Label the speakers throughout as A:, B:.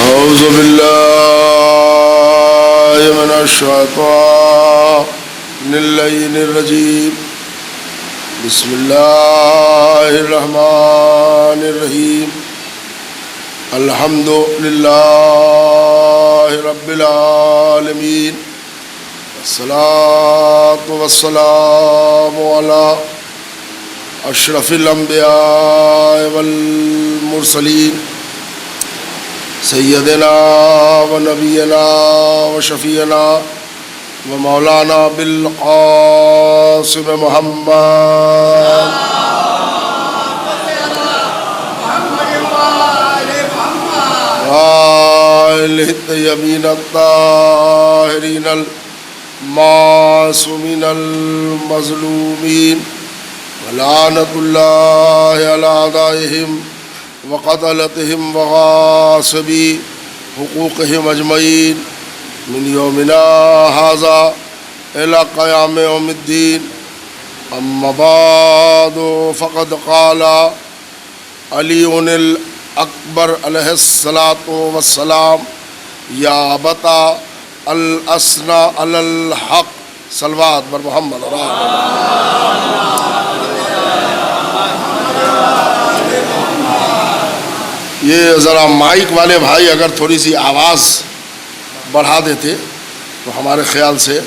A: أعوذ بالله من الشيطان اللعين الرجيم بسم الله الرحمن الرحيم الحمد لله رب العالمين والصلاة والسلام على أشرف الأنبياء والمرسلين سیدنا و نبینا و شفیعنا و مولانا بالقاسم محمد وآلہ الطیبین الطاہرین المعصومین المظلومین ولعنۃ اللہ علی اعدائہم وقتلتهم وغاصبي حقوقهم أجمعين من يومنا هذا إلى قيام يوم الدين أما بعد فقد قال علي الأكبر عليه الصلاة والسلام يا أبتا الأسنى على الحق صلوات بر محمد یہ ذرا مائک والے بھائی اگر تھوڑی سی آواز بڑھا دیتے تو ہمارے خیال سے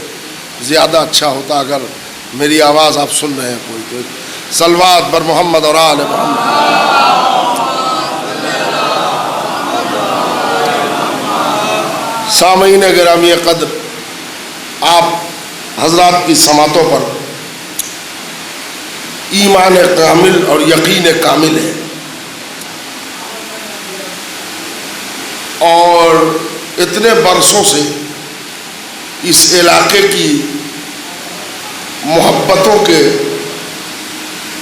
A: زیادہ اچھا ہوتا. اگر میری آواز آپ سن رہے ہیں کوئی تو صلوات بر محمد اور آل محمد. سامعین گرامی قدر، آپ حضرات کی سماعتوں پر ایمان کامل اور یقین کامل ہے، اور اتنے برسوں سے اس علاقے کی محبتوں کے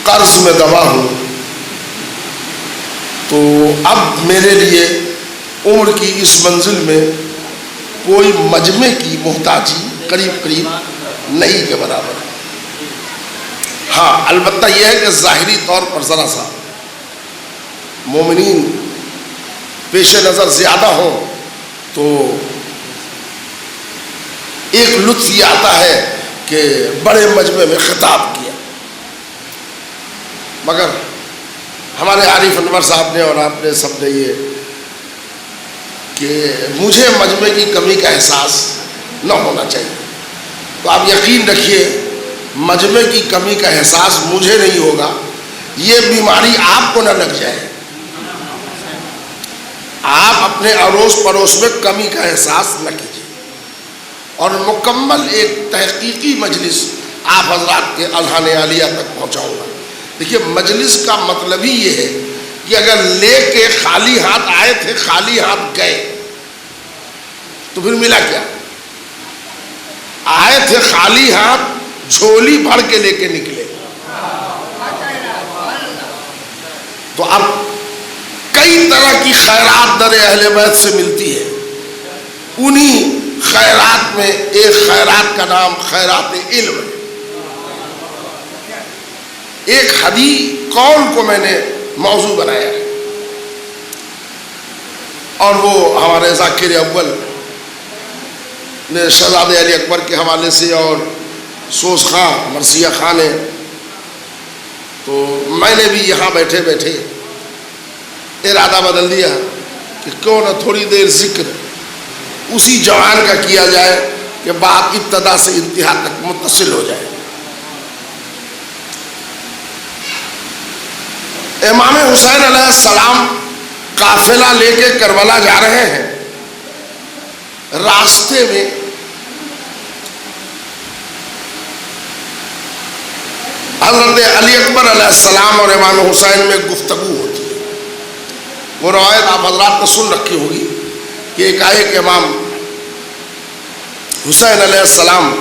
A: قرض میں دبا ہوں. تو اب میرے لیے عمر کی اس منزل میں کوئی مجمع کی محتاجی قریب نہیں کے برابر. ہاں البتہ یہ ہے کہ ظاہری طور پر ذرا سا مومنین پیش نظر زیادہ ہو تو ایک لطف یہ آتا ہے کہ بڑے مجمع میں خطاب کیا. مگر ہمارے عارف انور صاحب نے اور آپ نے سب نے یہ کہ مجھے مجمع کی کمی کا احساس نہ ہونا چاہیے. تو آپ یقین رکھیے مجمع کی کمی کا احساس مجھے نہیں ہوگا، یہ بیماری آپ کو نہ لگ جائے. آپ اپنے اڑوس پڑوس میں کمی کا احساس نہ کیجیے، اور مکمل ایک تحقیقی مجلس آپ حضرات کے اذہان عالیہ تک پہنچاؤں گا. دیکھیے مجلس کا مطلب ہی یہ ہے کہ اگر لے کے خالی ہاتھ آئے تھے خالی ہاتھ گئے تو پھر ملا کیا؟ آئے تھے خالی ہاتھ جھولی بھر کے لے کے نکلے. تو اب کئی طرح کی خیرات در اہل بیت سے ملتی ہے. انہی خیرات میں ایک خیرات کا نام خیرات علم ہے. ایک حدیث قول کو میں نے موضوع بنایا ہے، اور وہ ہمارے ذاکر اول نے شہزادے علی اکبر کے حوالے سے اور سوز خاں مرثیہ خاں نے. تو میں نے بھی یہاں بیٹھے بیٹھے ارادہ بدل دیا کہ کیوں نہ تھوڑی دیر ذکر اسی جوان کا کیا جائے کہ بات ابتدا سے انتہا تک متصل ہو جائے. امام حسین علیہ السلام قافلہ لے کے کربلا جا رہے ہیں. راستے میں حضرت علی اکبر علیہ السلام اور امام حسین میں گفتگو ہوتی ہے. وہ روایت آپ حضرات نے سن رکھی ہوگی کہ ایک امام حسین علیہ السلام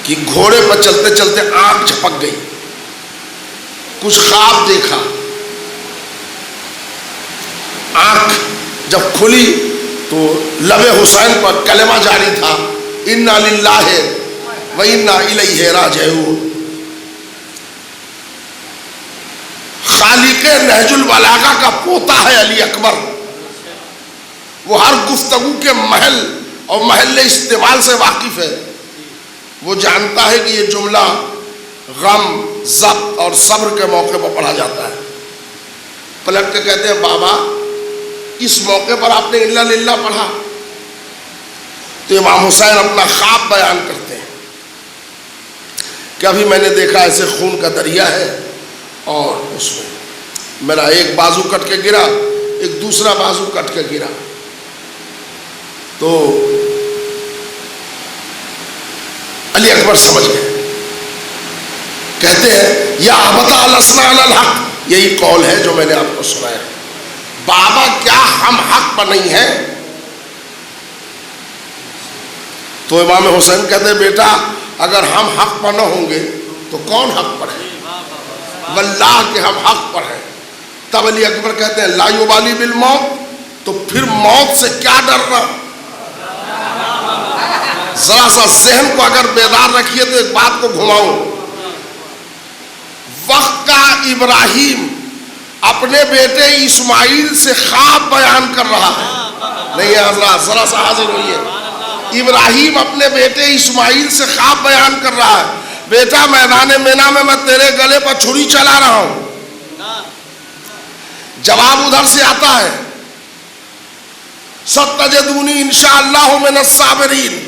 A: کی گھوڑے پر چلتے چلتے آنکھ جھپک گئی، کچھ خواب دیکھا. آنکھ جب کھلی تو لب حسین پر کلمہ جاری تھا، انا للہ و انا الیہ راجعون. خالق نہج البلاغہ کا پوتا ہے علی اکبر، وہ ہر گفتگو کے محل اور محل استعمال سے واقف ہے. وہ جانتا ہے کہ یہ جملہ غم، ضبط اور صبر کے موقع پر پڑھا جاتا ہے. پلٹ کے کہتے ہیں بابا اس موقع پر آپ نے الا للہ پڑھا. تو امام حسین اپنا خواب بیان کرتے ہیں کہ ابھی میں نے دیکھا ایسے خون کا دریا ہے اور اس میں میرا ایک بازو کٹ کے گرا، ایک دوسرا بازو کٹ کے گرا. تو علی اکبر سمجھ گئے، کہتے ہیں یا ابتا لسنا علی الحق، یہی قول ہے جو میں نے آپ کو سنایا. بابا کیا ہم حق پر نہیں ہیں؟ تو امام حسین کہتے ہیں بیٹا اگر ہم حق پر نہ ہوں گے تو کون حق پر ہے؟ واللہ کہ ہم حق پر ہیں. تب علی اکبر کہتے ہیں لا یبالی بالموت، تو پھر موت سے کیا ڈرنا؟ ذرا سا ذہن کو اگر بیدار رکھیے تو ایک بات کو گھماؤں. وقت کا ابراہیم اپنے بیٹے اسماعیل سے خواب بیان کر رہا ہے. نہیں حضرات ذرا سا حاضر ہوئیے. ابراہیم اپنے بیٹے اسماعیل سے خواب بیان کر رہا ہے، بیٹا میدان مینا میں تیرے گلے پر چھری چلا رہا ہوں. جواب ادھر سے آتا ہے ستجدونی انشاءاللہ من الصابرین.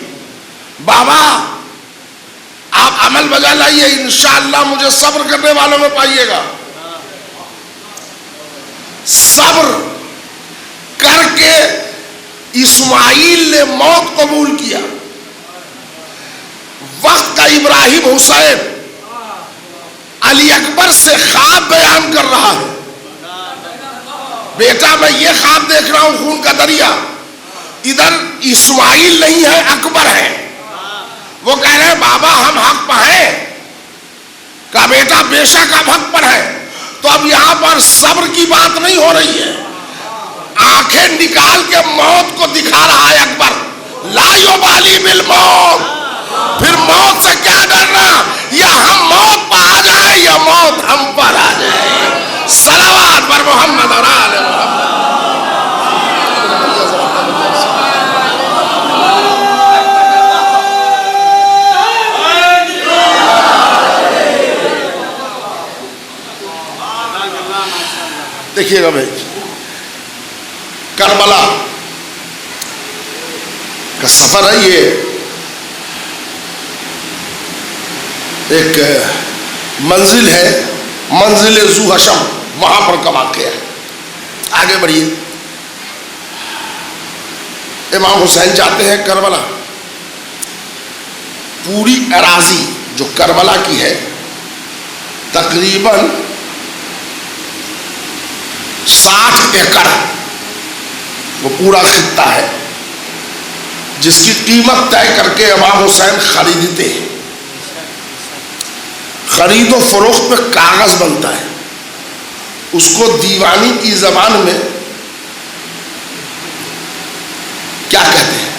A: بابا آپ عمل بجا لائیے، انشاءاللہ مجھے صبر کرنے والوں میں پائیے گا. صبر کر کے اسماعیل نے موت قبول کیا. وقت کا ابراہیم حسین علی اکبر سے خواب بیان کر رہا ہے، بیٹا میں یہ خواب دیکھ رہا ہوں خون کا دریا. ادھر اسماعیل نہیں ہے اکبر ہے. وہ کہہ رہے ہیں بابا ہم حق پر ہیں. کہا بیٹا بے شک آپ حق پر ہیں. تو اب یہاں پر صبر کی بات نہیں ہو رہی ہے، آنکھیں نکال کے موت کو دکھا رہا ہے اکبر. لا یبالی بالموت، پھر موت سے کیا ڈرنا؟ یا ہم موت پر آ جائیں یا موت ہم پر آ جائے. صلوات پر محمد اور آل محمد. دیکھیے گا بھائی کربلا کا سفر ہے، یہ ایک منزل ہے، منزل ذو حشم، وہاں پر کا واقعہ ہے. آگے بڑھیے. امام حسین جاتے ہیں کربلا. پوری اراضی جو کربلا کی ہے تقریباً 60 ایکڑ وہ پورا خطہ ہے، جس کی قیمت طے کر کے امام حسین خریدتے ہیں. خرید و فروخت پہ کاغذ بنتا ہے، اس کو دیوانی کی زبان میں کیا کہتے ہیں؟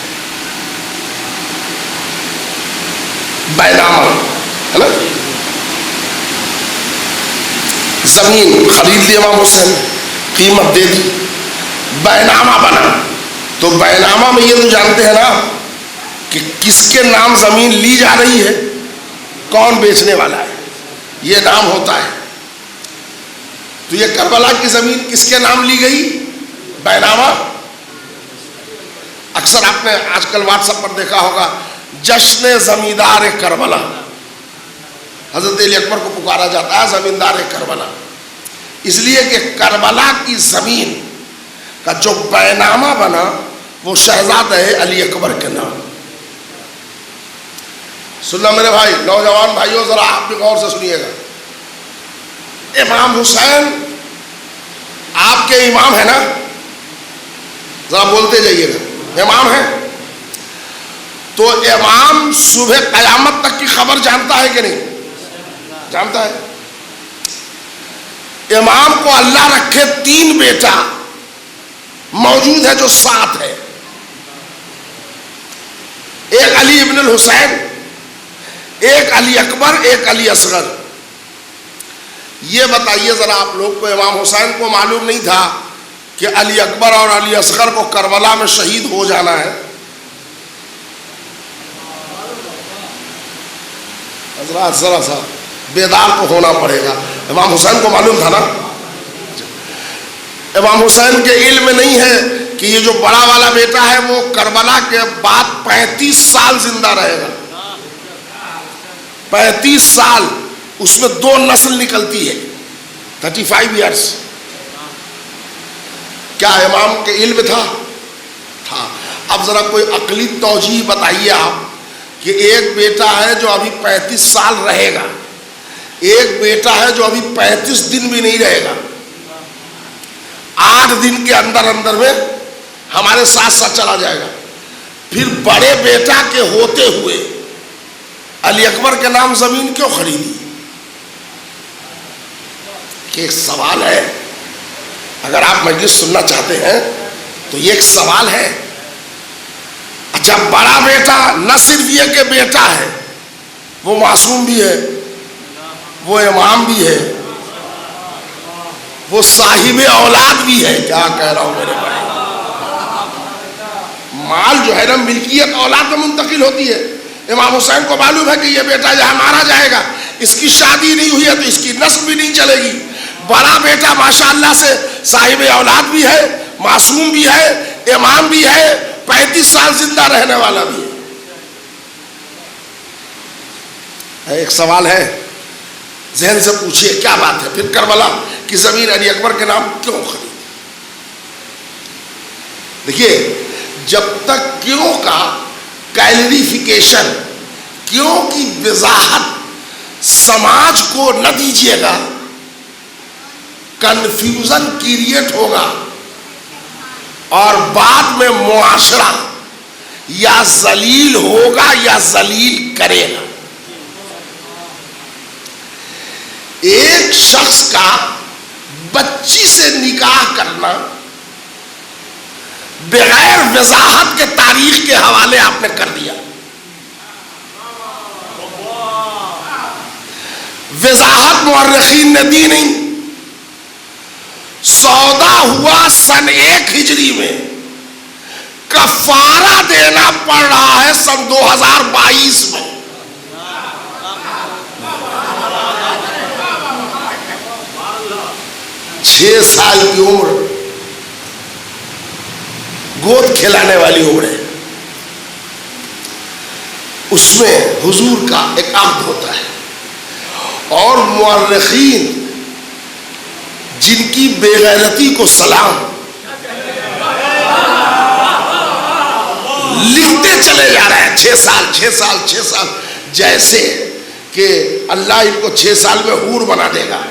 A: بینامہ ہے نا. زمین خرید لی امام حسین، قیمت دے دی، بینامہ بنا. تو بینامہ میں یہ تو جانتے ہیں نا کہ کس کے نام زمین لی جا رہی ہے، کون بیچنے والا ہے، یہ نام ہوتا ہے. تو یہ کربلا کی زمین کس کے نام لی گئی؟ بینامہ. اکثر آپ نے آج کل واٹس ایپ پر دیکھا ہوگا جشن زمیندار کربلا. حضرت علی اکبر کو پکارا جاتا ہے زمیندار کربلا، اس لیے کہ کربلا کی زمین کا جو بینامہ بنا وہ شہزادہ علی اکبر کے نام. سننا میرے بھائی، نوجوان بھائیوں ذرا آپ بھی غور سے سنیے گا. امام حسین آپ کے امام ہے نا، ذرا بولتے جائیے گا، امام ہے. تو امام صبح قیامت تک کی خبر جانتا ہے کہ نہیں؟ جانتا ہے. امام کو اللہ رکھے 3 بیٹا موجود ہے جو 7 ہے. ایک علی ابن الحسین، ایک علی اکبر، ایک علی اصغر. یہ بتائیے ذرا آپ لوگ کو، امام حسین کو معلوم نہیں تھا کہ علی اکبر اور علی اصغر کو کربلا میں شہید ہو جانا ہے. حضرات ذرا سا بیدار کو ہونا پڑے گا. امام حسین کو معلوم تھا نا. امام حسین کے علم میں نہیں ہے کہ یہ جو بڑا والا بیٹا ہے وہ کربلا کے بعد 35 سال زندہ رہے گا. 35 سال اس میں 2 نسل نکلتی ہے. 35 ایئرس. کیا امام کے علم تھا؟ تھا. اب ذرا کوئی عقلی توجیہ بتائیے آپ کہ ایک بیٹا ہے جو ابھی 35 سال رہے گا, ایک بیٹا ہے جو ابھی 35 دن بھی نہیں رہے گا. 8 دن کے اندر اندر میں ہمارے ساتھ ساتھ چلا جائے گا. پھر بڑے بیٹا کے ہوتے ہوئے علی اکبر کے نام زمین کیوں خریدی؟ کہ ایک سوال ہے, اگر آپ مجلس سننا چاہتے ہیں تو یہ ایک سوال ہے. اچھا, بڑا بیٹا نہ صرف یہ کہ بیٹا ہے, وہ معصوم بھی ہے, وہ امام بھی ہے, وہ صاحب اولاد بھی ہے. کیا کہہ رہا ہوں میرے بھائی, مال جو ہے نا ملکیت اولاد میں منتقل ہوتی ہے. امام حسین کو معلوم ہے کہ یہ بیٹا جہاں مارا جائے گا اس کی شادی نہیں ہوئی ہے تو اس کی نسل بھی نہیں چلے گی. بڑا بیٹا ماشاءاللہ سے صاحب اولاد بھی ہے, معصوم بھی ہے, امام بھی ہے, 35 سال زندہ رہنے والا بھی ہے. ایک سوال ہے, ذہن سے پوچھئے کیا بات ہے. پھر کربلا کی زمین علی اکبر کے نام کیوں خریدی؟ دیکھیے, جب تک کیوں کا کلیریفیکیشن, کیوں کی وضاحت سماج کو نہ دیجیے گا, کنفیوژن کریٹ ہوگا اور بعد میں معاشرہ یا ذلیل ہوگا یا ذلیل کرے گا. ایک شخص کا بچی سے نکاح کرنا بغیر وضاحت کے تاریخ کے حوالے آپ نے کر دیا. وضاحت مورخین نے دی نہیں. سودا ہوا سن 1 ہجری میں, کفارہ دینا پڑ رہا ہے سن 2022 میں. چھ سال کی عمر گود کھلانے والی عمر ہے. اس میں حضور کا ایک عہد ہوتا ہے, اور مورخین جن کی بے غیرتی کو سلام لکھتے چلے جا رہے ہیں. 6 سال 6 سال 6 سال, جیسے کہ اللہ ان کو 6 سال میں حور بنا دے گا.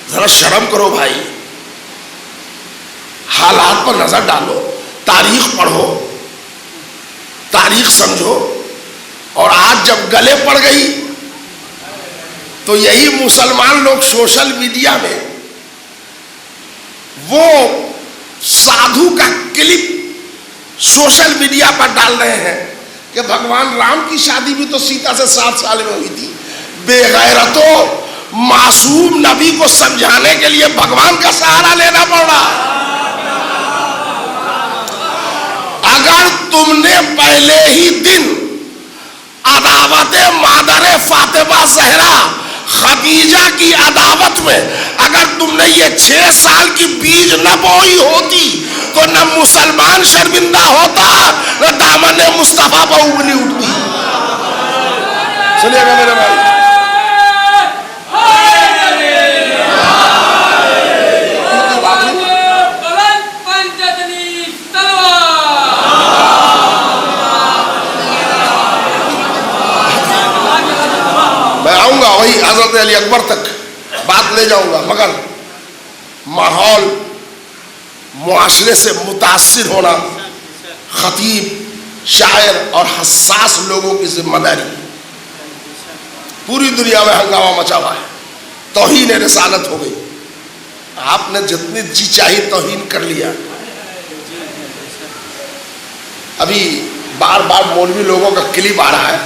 A: ذرا شرم کرو بھائی, حالات پر نظر ڈالو, تاریخ پڑھو, تاریخ سمجھو. اور آج جب گلے پڑ گئی تو یہی مسلمان لوگ سوشل میڈیا میں وہ سادھو کا کلپ سوشل میڈیا پر ڈال رہے ہیں کہ بھگوان رام کی شادی بھی تو سیتا سے 7 سال میں ہوئی تھی. بے غیرتوں, معصوم نبی کو سمجھانے کے لیے بھگوان کا سہارا لینا پڑ رہا. اگر تم نے پہلے ہی دن عداوت مادر فاطمہ زہرا خدیجہ کی عداوت میں اگر تم نے یہ 6 سال کی بیج نہ بوئی ہوتی تو نہ مسلمان شرمندہ ہوتا, نہ دامن مصطفیٰ پہ انگلی اٹھتی. سنیے گا میرے بھائی, میں آؤں گا وہی حضرت علی اکبر تک بات لے جاؤں گا, مگر ماحول معاشرے سے متاثر ہونا خطیب, شاعر اور حساس لوگوں کی ذمہ داری. پوری دنیا میں ہنگامہ مچا ہوا ہے, توہین رسالت ہو گئی. آپ نے جتنی جی چاہی توہین کر لیا. ابھی بار بار مولوی لوگوں کا کلپ آ رہا ہے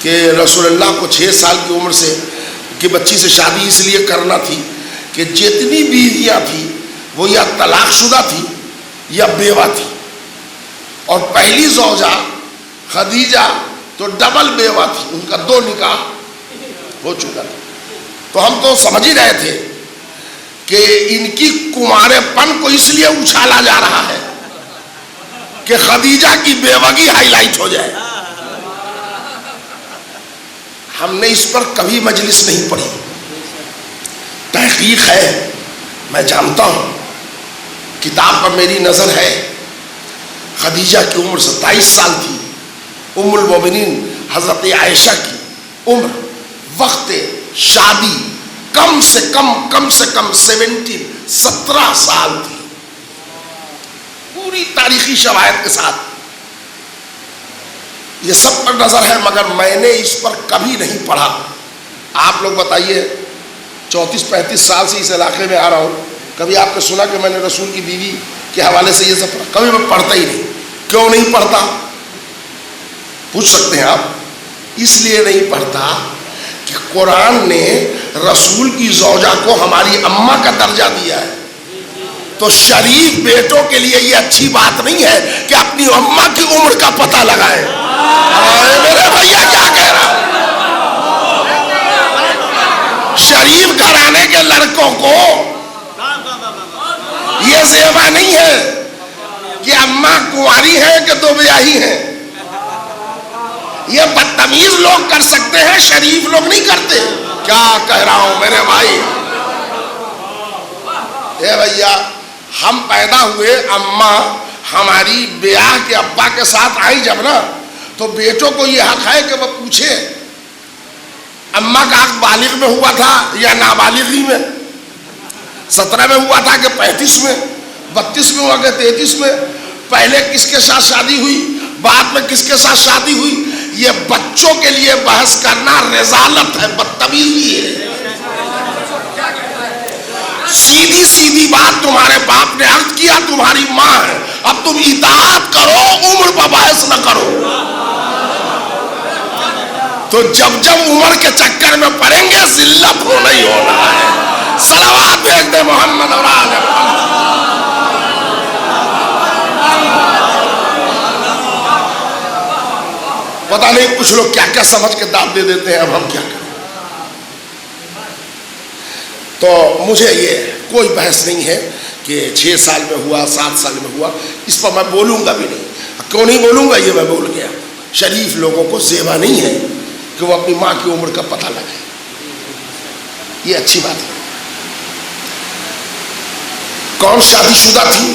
A: کہ رسول اللہ کو 6 سال کی عمر سے کی بچی سے شادی اس لیے کرنا تھی کہ جتنی بیویاں تھی وہ یا طلاق شدہ تھی یا بیوہ تھی، اور پہلی زوجہ خدیجہ تو ڈبل بیوہ تھی، ان کا 2 نکاح ہو چکا تھا۔ تو ہم تو سمجھ ہی رہے تھے کہ ان کی کنوارے پن کو اس لیے اچھالا جا رہا ہے کہ خدیجہ کی بیوگی ہائی لائٹ ہو جائے۔ ہم نے اس پر کبھی مجلس نہیں پڑھی، تحقیق ہے، میں جانتا ہوں، کتاب پر میری نظر ہے۔ خدیجہ کی عمر 27 سال تھی، ام المومنین حضرت عائشہ کی عمر وقت شادی کم سے کم 17 سال تھی، پوری تاریخی شواہد کے ساتھ۔ یہ سب پر نظر ہے، مگر میں نے اس پر کبھی نہیں پڑھا۔ آپ لوگ بتائیے، 34-35 سال سے اس علاقے میں آ رہا ہوں، کبھی آپ نے سنا کہ میں نے رسول کی بیوی کے حوالے سے یہ سب پڑھا؟ کبھی میں پڑھتا ہی نہیں۔ کیوں نہیں پڑھتا؟ پوچھ سکتے ہیں آپ۔ اس لیے نہیں پڑھتا کہ قرآن نے رسول کی زوجہ کو ہماری اماں کا درجہ دیا ہے، تو شریف بیٹوں کے لیے یہ اچھی بات نہیں ہے کہ اپنی اماں کی عمر کا پتہ لگائیں۔ میرے بھیا کیا کہہ رہا ہوں؟ شریف گھرانے کے لڑکوں کو یہ زیبا نہیں ہے کہ اماں کنواری ہیں کہ 2 بیاہی ہیں۔ یہ بدتمیز لوگ کر سکتے ہیں، شریف لوگ نہیں کرتے۔ کیا کہہ رہا ہوں میرے بھائی؟ اے بھیا، ہم پیدا ہوئے، اماں ہماری بیاہ کے ابا کے ساتھ آئی جب نا، تو بیٹوں کو یہ حق ہے کہ وہ پوچھے اماں کا حق بالغ میں ہوا تھا یا نابالغی میں، 17 میں ہوا تھا کہ 35 میں، 32 میں ہوا کہ 33 میں، پہلے کس کے ساتھ شادی ہوئی، بعد میں کس کے ساتھ شادی ہوئی۔ یہ بچوں کے لیے بحث کرنا رذالت ہے، بدتمیزی ہے۔ سیدھی بات تمہارے باپ نے عرض کیا، تمہاری ماں ہے، اب تم اطاعت کرو، عمر پر بحث نہ کرو۔ تو جب عمر کے چکر میں پڑیں گے، ذلت ہونا ہی ہونا ہے۔ صلوات بھیج دے محمد اور آل محمد۔ پتہ نہیں کچھ لوگ کیا کیا سمجھ کے داب دے دیتے ہیں، اب ہم کیا کریں۔ تو مجھے یہ کوئی بحث نہیں ہے کہ 6 سال میں ہوا، 7 سال میں ہوا، اس پر میں بولوں گا بھی نہیں۔ کیوں نہیں بولوں گا؟ یہ میں بول گیا، شریف لوگوں کو زیبا نہیں ہے کہ وہ اپنی ماں کی عمر کا پتہ لگائے، یہ اچھی بات ہے۔ کون شادی شدہ تھی،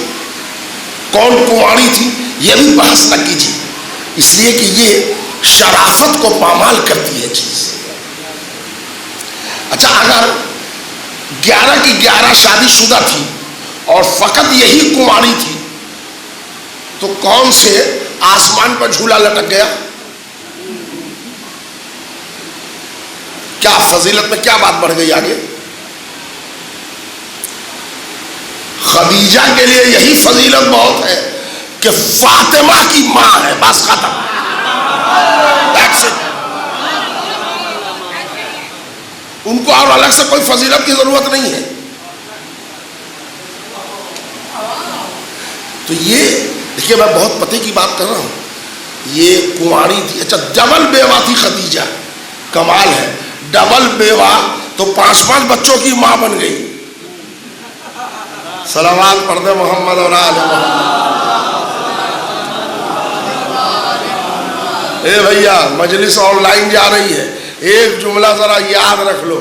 A: کون کنواری تھی، یہ بھی بحث نہ کیجیے، اس لیے کہ یہ شرافت کو پامال کرتی ہے چیز۔ اچھا، اگر 11 کی 11 شادی شدہ تھی اور فقط یہی کنواری تھی، تو کون سے آسمان پر جھولا لٹک گیا؟ کیا فضیلت میں کیا بات بڑھ گئی آگے؟ خدیجہ کے لیے یہی فضیلت بہت ہے کہ فاطمہ کی ماں ہے، بس ختم۔ ان کو اور الگ سے کوئی فضیلت کی ضرورت نہیں ہے۔ تو یہ دیکھیے، میں بہت پتے کی بات کر رہا ہوں، یہ کنواری تھی۔ اچھا، ڈبل بیوہ تھی خدیجہ، کمال ہے، ڈبل بیوہ تو 5 بچوں کی ماں بن گئی۔ صلوات پڑھ دے محمد اور آل محمد۔ اے بھیا، مجلس آن لائن جا رہی ہے، ایک جملہ ذرا یاد رکھ لو،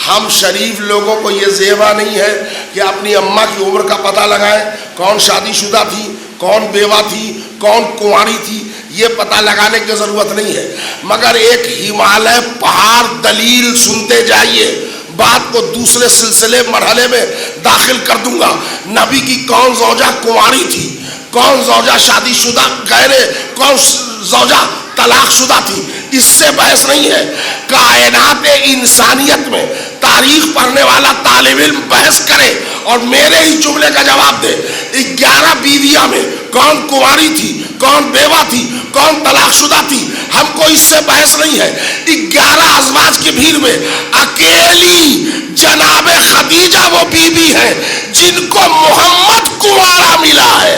A: ہم شریف لوگوں کو یہ زیبا نہیں ہے کہ اپنی اماں کی عمر کا پتہ لگائیں، کون شادی شدہ تھی، کون بیوہ تھی، کون کنواری تھی، یہ پتہ لگانے کی ضرورت نہیں ہے۔ مگر ایک ہمالیہ پہاڑ دلیل سنتے جائیے، بات کو دوسرے سلسلے مرحلے میں داخل کر دوں گا۔ نبی کی کون زوجہ کنواری تھی، کون زوجہ شادی شدہ غیرے، کون زوجہ طلاق شدہ تھی، اس سے بحث نہیں ہے۔ کائنات انسانیت میں تاریخ پڑھنے والا طالب علم بحث کرے اور میرے ہی جملے کا جواب دے۔ 11 بیویاں میں کون کنواری تھی، کون بیوہ تھی، کون طلاق شدہ تھی، ہم کو اس سے بحث نہیں ہے۔ 11 ازواج کی بھیڑ میں اکیلی جناب خدیجہ وہ بیوی ہے جن کو محمد کنوارا ملا ہے۔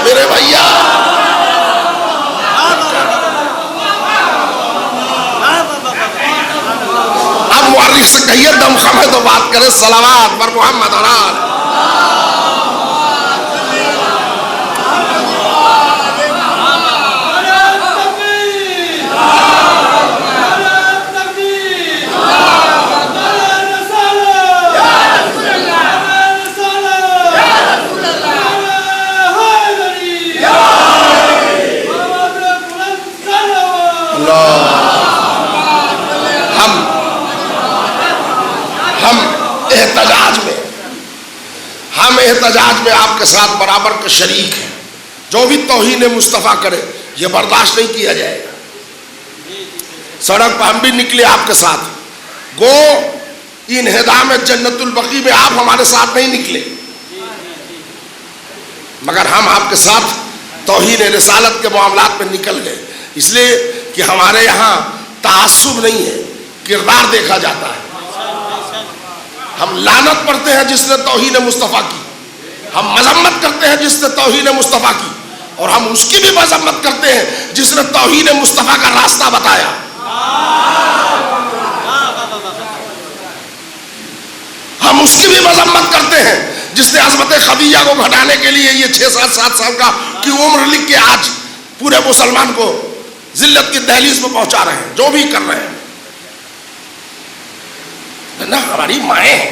A: میرے بھیا اب مورخ سے کہیے دم خم ہے تو بات کرے، صلوات پر محمد اور آل۔ ہم احتجاج میں آپ کے ساتھ برابر کے شریک ہیں۔ جو بھی توہین مصطفیٰ کرے یہ برداشت نہیں کیا جائے گا۔ سڑک پہ ہم بھی نکلے آپ کے ساتھ، گو انہدام جنت البقیع میں آپ ہمارے ساتھ نہیں نکلے، مگر ہم آپ کے ساتھ توہین رسالت کے معاملات میں نکل گئے، اس لیے کہ ہمارے یہاں تعصب نہیں ہے، کردار دیکھا جاتا ہے۔ ہم لعنت پڑھتے ہیں جس نے توہین مصطفیٰ کی، ہم مذمت کرتے ہیں جس نے توہین مصطفیٰ کی، اور ہم اس کی بھی مذمت کرتے ہیں جس نے توہین مصطفیٰ کا راستہ بتایا۔ ہم اس کی بھی مذمت کرتے ہیں جس نے عظمت خدیجہ کو گھٹانے کے لیے یہ 6-7 سال کی عمر لکھ کے آج پورے مسلمان کو ذلت کی دہلیز میں پہنچا رہے ہیں، جو بھی کر رہے ہیں نا، ہماری مائیں ہیں۔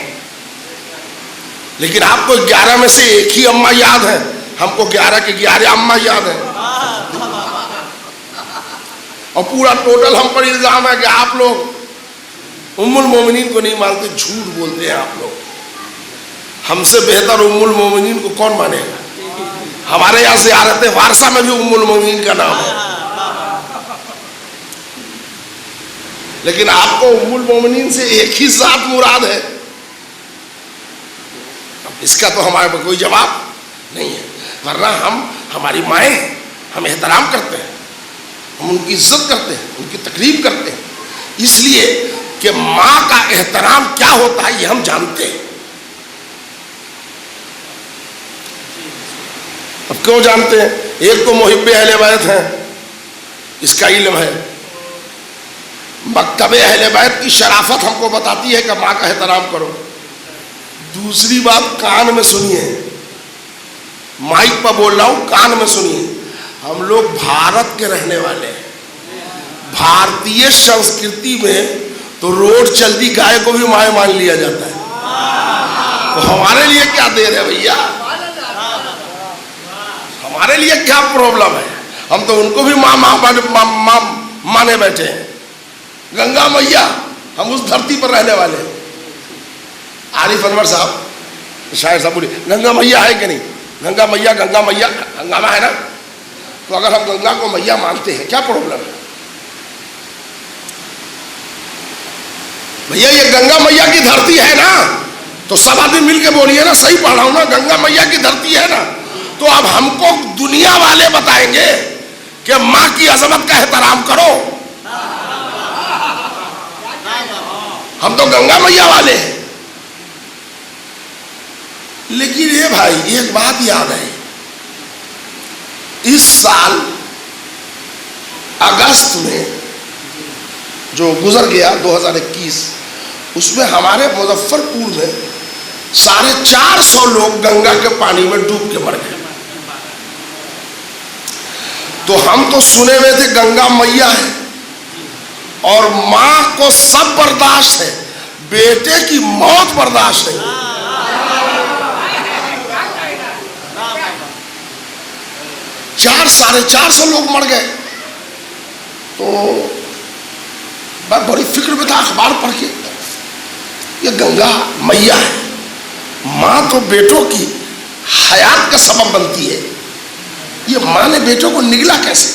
A: لیکن آپ کو 11 میں سے ایک ہی اماں یاد ہے، ہم کو 11 کے 11 اماں یاد ہیں، اور پورا ٹوٹل ہم پر الزام ہے کہ آپ لوگ ام المومنین کو نہیں مانتے، جھوٹ بولتے ہیں آپ لوگ۔ ہم سے بہتر ام المومنین کو کون مانے گا؟ ہمارے یہاں زیارت وارثہ میں بھی ام المومنین کا نام ہے، لیکن آپ کو ام المومنین سے ایک ہی ذات مراد ہے۔ اس کا تو ہمارے پاس کوئی جواب نہیں ہے، ورنہ ہماری مائیں، ہم احترام کرتے ہیں، ہم ان کی عزت کرتے ہیں، ان کی تقریب کرتے ہیں، اس لیے کہ ماں کا احترام کیا ہوتا ہے یہ ہم جانتے ہیں۔ اب کیوں جانتے ہیں؟ ایک تو محب اہل بیت ہیں، اس کا علم ہے، مکتب اہل بیت کی شرافت ہم کو بتاتی ہے کہ ماں کا احترام کرو۔ دوسری بات کان میں سنیے، مائک پر بول رہا ہوں، کان میں سنیے، ہم لوگ بھارت کے رہنے والے ہیں، بھارتیہ سنسکرتی میں تو روڈ چلتی گائے کو بھی مائیں مان لیا جاتا ہے، تو ہمارے لیے کیا دیر ہے بھیا؟ ہمارے لیے کیا پرابلم ہے؟ ہم تو ان کو بھی ماں مانے بیٹھے ہیں۔ گنگا میاں، ہم اس دھرتی پر رہنے والے ہیں۔ عارف انور صاحب شاعر صاحب بولے گنگا میاں ہے کہ نہیں؟ گنگا میاں ہنگامہ ہے نا، تو اگر ہم گنگا کو میاں مانتے ہیں کیا پرابلم ہے بھیا؟ یہ گنگا میاں کی دھرتی ہے نا، تو سب آدمی مل کے بولیے نا، صحیح پڑھ رہا ہوں نا، گنگا میاں کی دھرتی ہے نا، تو اب ہم کو دنیا والے بتائیں گے کہ ماں کی عظمت کا احترام کرو۔ ہم تو گنگا میاں والے ہیں۔ لیکن یہ بھائی ایک بات یاد ہے، اس سال اگست میں جو گزر گیا 2021، اس میں ہمارے مظفر پور میں 450 لوگ گنگا کے پانی میں ڈوب کے مر گئے۔ تو ہم تو سنے ہوئے تھے گنگا میاں ہے اور ماں کو سب برداشت ہے، بیٹے کی موت برداشت نہیں۔ 450 لوگ مر گئے، تو میں بڑی فکر میں تھا اخبار پڑھ کے، یہ گنگا میاں ہے، ماں تو بیٹوں کی حیات کا سبب بنتی ہے، یہ ماں نے بیٹوں کو نگلا کیسے؟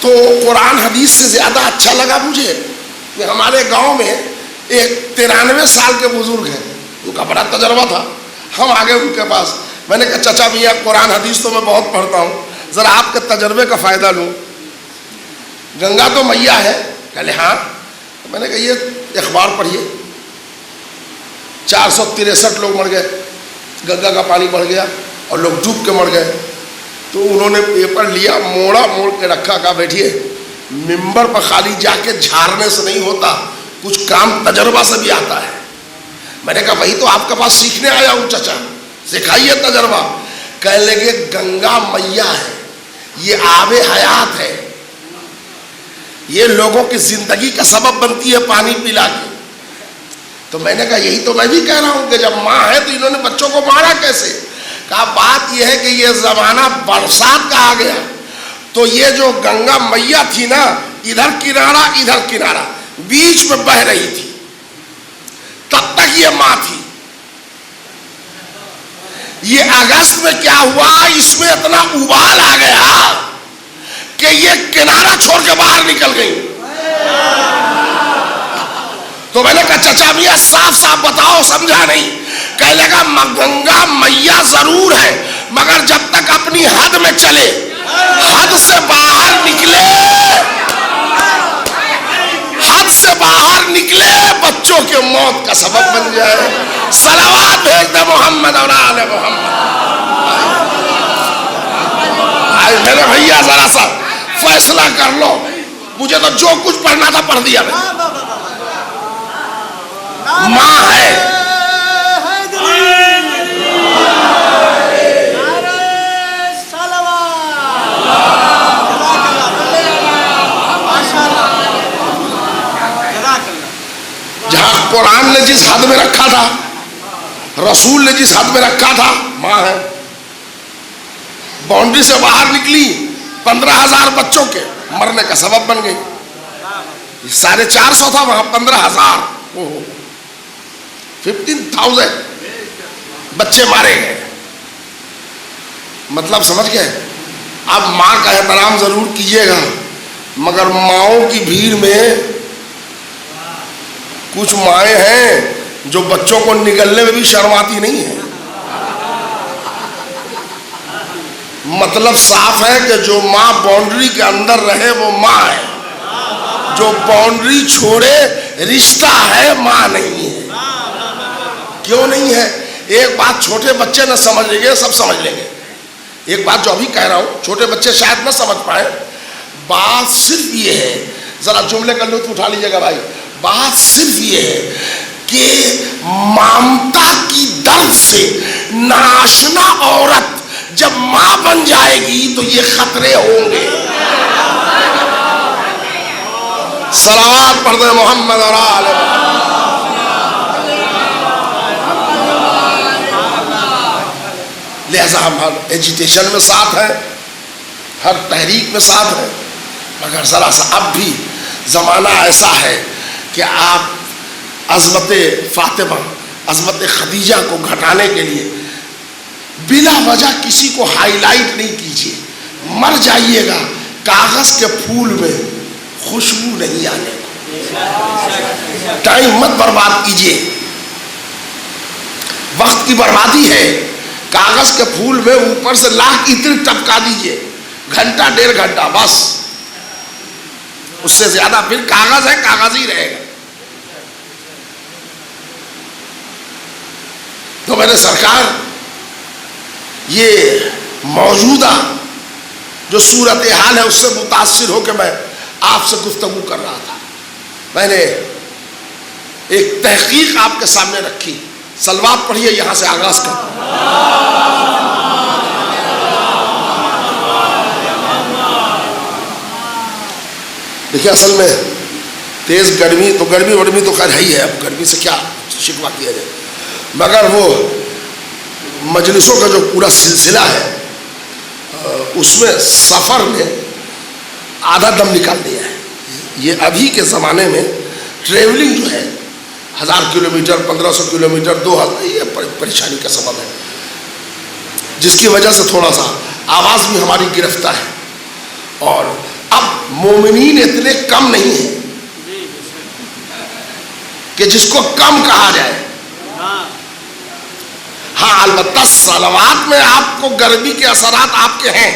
A: تو قرآن حدیث سے زیادہ اچھا لگا مجھے کہ ہمارے گاؤں میں ایک 93 سال کے بزرگ ہیں، ان کا بڑا تجربہ تھا، ہم آگے ان کے پاس. میں نے کہا چچا میاں قرآن حدیث تو میں بہت پڑھتا ہوں, ذرا آپ کے تجربے کا فائدہ لوں. گنگا تو میاں ہے. کہلے ہاں. میں نے کہا یہ اخبار پڑھیے, 463 لوگ مر گئے, گنگا کا پانی بڑھ گیا اور لوگ ڈوب کے مر گئے. تو انہوں نے پیپر لیا, موڑ کے رکھا, کہا بیٹھیے ممبر پر خالی جا کے جھاڑنے سے نہیں ہوتا, کچھ کام تجربہ سے بھی آتا ہے. میں نے کہا وہی تو آپ کے پاس سیکھنے آیا ہوں چچا, سکھائیے تجربہ. کہنے لگے گنگا میاں ہے, یہ آب حیات ہے, یہ لوگوں کی زندگی کا سبب بنتی ہے پانی پلا کے. تو میں نے کہا یہی تو میں بھی کہہ رہا ہوں کہ جب ماں ہے تو انہوں نے بچوں کو مارا کیسے؟ کہا بات یہ ہے کہ یہ زمانہ برسات کا آ گیا, تو یہ جو گنگا میاں تھی نا, ادھر کنارہ بیچ میں بہ رہی تھی, تب تک یہ ماں تھی. یہ اگست میں کیا ہوا, اس میں اتنا ابال آ گیا کہ یہ کنارہ چھوڑ کے باہر نکل گئی. تو میں نے کہا چچا میاں صاف بتاؤ, سمجھا نہیں. کہنے لگا گنگا میاں ضرور ہے, مگر جب تک اپنی حد میں چلے, حد سے باہر نکلے, حد سے باہر نکلے بچوں کے موت کا سبب بن جائے. صلوات بھیج دے محمد اور آل محمد. میرے بھیا ذرا سا فیصلہ کر لو, مجھے تو جو کچھ پڑھنا تھا پڑھ دیا میں. ماں ہے, جہاں قرآن نے جس حد میں رکھا تھا, رسول نے جس حد میں رکھا تھا, ماں ہے. باؤنڈری سے باہر نکلی, 15,000 بچوں کے مرنے کا سبب بن گئی. 450 تھا, وہاں 15,000, 15,000 بچے مارے گئے. مطلب سمجھ گئے؟ اب ماں کا احترام ضرور کیجیے گا, مگر ماؤں کی بھیڑ میں کچھ مائیں ہیں جو بچوں کو نگلنے میں بھی شرماتی نہیں ہیں. مطلب صاف ہے کہ جو ماں باؤنڈری کے اندر رہے وہ ماں ہے, جو باؤنڈری چھوڑے رشتہ ہے, ماں نہیں ہے. کیوں نہیں ہے؟ ایک بات چھوٹے بچے نہ سمجھ لیں گے, سب سمجھ لیں گے. ایک بات جو ابھی کہہ رہا ہوں چھوٹے بچے شاید نہ سمجھ پائے. بات صرف یہ ہے, ذرا جملے کا لطف اٹھا لیجیے گا بھائی. بات صرف یہ ہے کہ مامتا کی درد سے ناشنا عورت جب ماں بن جائے گی تو یہ خطرے ہوں گے. صلوات پڑھ دیں محمد اور آل محمد. لہذا ہم ہر ایجیٹیشن میں ساتھ ہیں, ہر تحریک میں ساتھ ہیں, مگر ذرا سا اب بھی زمانہ ایسا ہے کہ آپ عظمت فاطمہ, عظمت خدیجہ کو گھٹانے کے لیے بلا وجہ کسی کو ہائی لائٹ نہیں کیجیے. مر جائیے گا, کاغذ کے پھول میں خوشبو نہیں آنے. ٹائم مت برباد کیجیے, وقت کی بربادی ہے. کاغذ کے پھول میں اوپر سے لاکھ عطر ٹپکا دیجیے, گھنٹہ 1.5 گھنٹہ بس, اس سے زیادہ پھر کاغذ ہے, کاغذ ہی رہے گا. تو میرے سرکار, یہ موجودہ جو صورتحال ہے اس سے متاثر ہو کے میں آپ سے گفتگو کر رہا تھا. میں نے ایک تحقیق آپ کے سامنے رکھی. صلوات پڑھیے, یہاں سے آغاز کرتا ہوں. دیکھیے اصل میں تیز گرمی تو خیر ہے ہی ہے, اب گرمی سے کیا شکوہ کیا جائے, مگر وہ مجلسوں کا جو پورا سلسلہ ہے اس میں سفر میں آدھا دم نکال دیا ہے. یہ ابھی کے زمانے میں ٹریولنگ جو ہے 1000 کلومیٹر, 1500 کلومیٹر, 2000, یہ پریشانی کا سبب ہے, جس کی وجہ سے تھوڑا سا آواز بھی ہماری گرفتہ ہے. اور اب مومنین اتنے کم نہیں ہیں کہ جس کو کم کہا جائے. ہاں البتہ صلوات میں آپ کو گرمی کے اثرات آپ کے ہیں.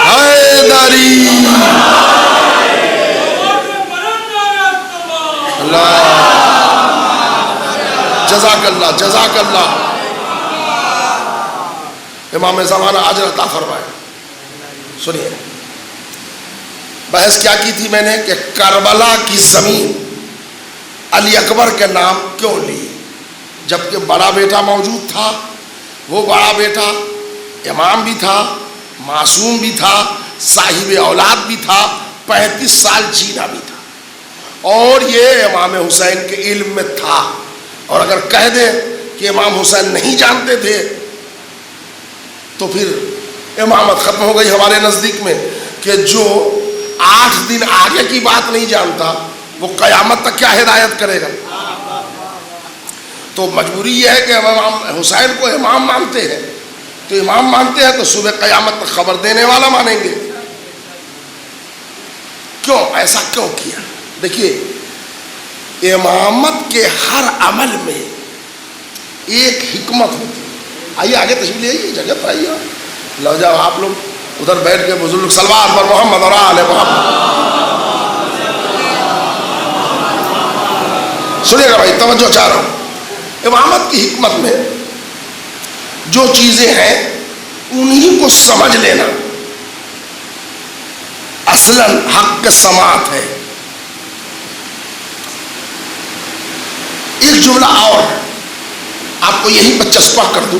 A: حیدری اللہ، جزاک اللہ جزاک اللہ. امام زمانہ اجر عطا فرمائے. سنیے بحث کیا کی تھی میں نے کہ کربلا کی زمین علی اکبر کے نام کیوں لی، جبکہ بڑا بیٹا موجود تھا. وہ بڑا بیٹا امام بھی تھا، معصوم بھی تھا، صاحب اولاد بھی تھا، 35 سال جینا بھی تھا، اور یہ امام حسین کے علم میں تھا. اور اگر کہہ دیں کہ امام حسین نہیں جانتے تھے تو پھر امامت ختم ہو گئی ہمارے نزدیک میں. کہ جو 8 دن آگے کی بات نہیں جانتا وہ قیامت تک کیا ہدایت کرے گا. تو مجبوری یہ ہے کہ امام حسین کو امام مانتے ہیں، تو امام مانتے ہیں تو صبح قیامت تک خبر دینے والا مانیں گے. کیوں ایسا کیوں کیا؟ دیکھیے امامت کے ہر عمل میں ایک حکمت ہوتی ہے. آئیے آگے تشریف لے آئیے، جگہ پر آئیے. لو جاؤ آپ لوگ ادھر بیٹھ کے بزرگ صلوات پر محمد اور آل محمد. سنیے گا بھائی، توجہ چاہ رہا ہوں. امامت کی حکمت میں جو چیزیں ہیں انہی کو سمجھ لینا اصلاً حق سماعت ہے. ایک جملہ اور آپ کو یہی پر چسپاں کر دوں.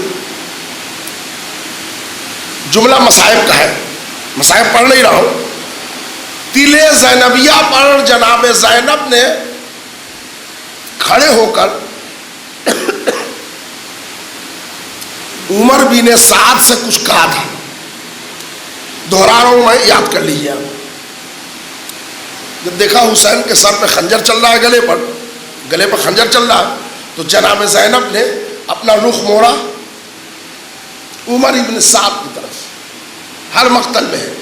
A: جملہ مصائب کا ہے، مصائب پڑھ نہیں رہا ہوں. تل زینبیہ پر جناب زینب نے کھڑے ہو کر عمر بن سعد سے کچھ کہا تھا. دہرا رہا ہوں میں، یاد کر لیجیے. جب دیکھا حسین کے سر پہ خنجر چل رہا ہے، گلے پر خنجر چل رہا ہے، تو جناب زینب نے اپنا رخ موڑا عمر ابن سعد کی طرف. ہر مقتل میں ہے،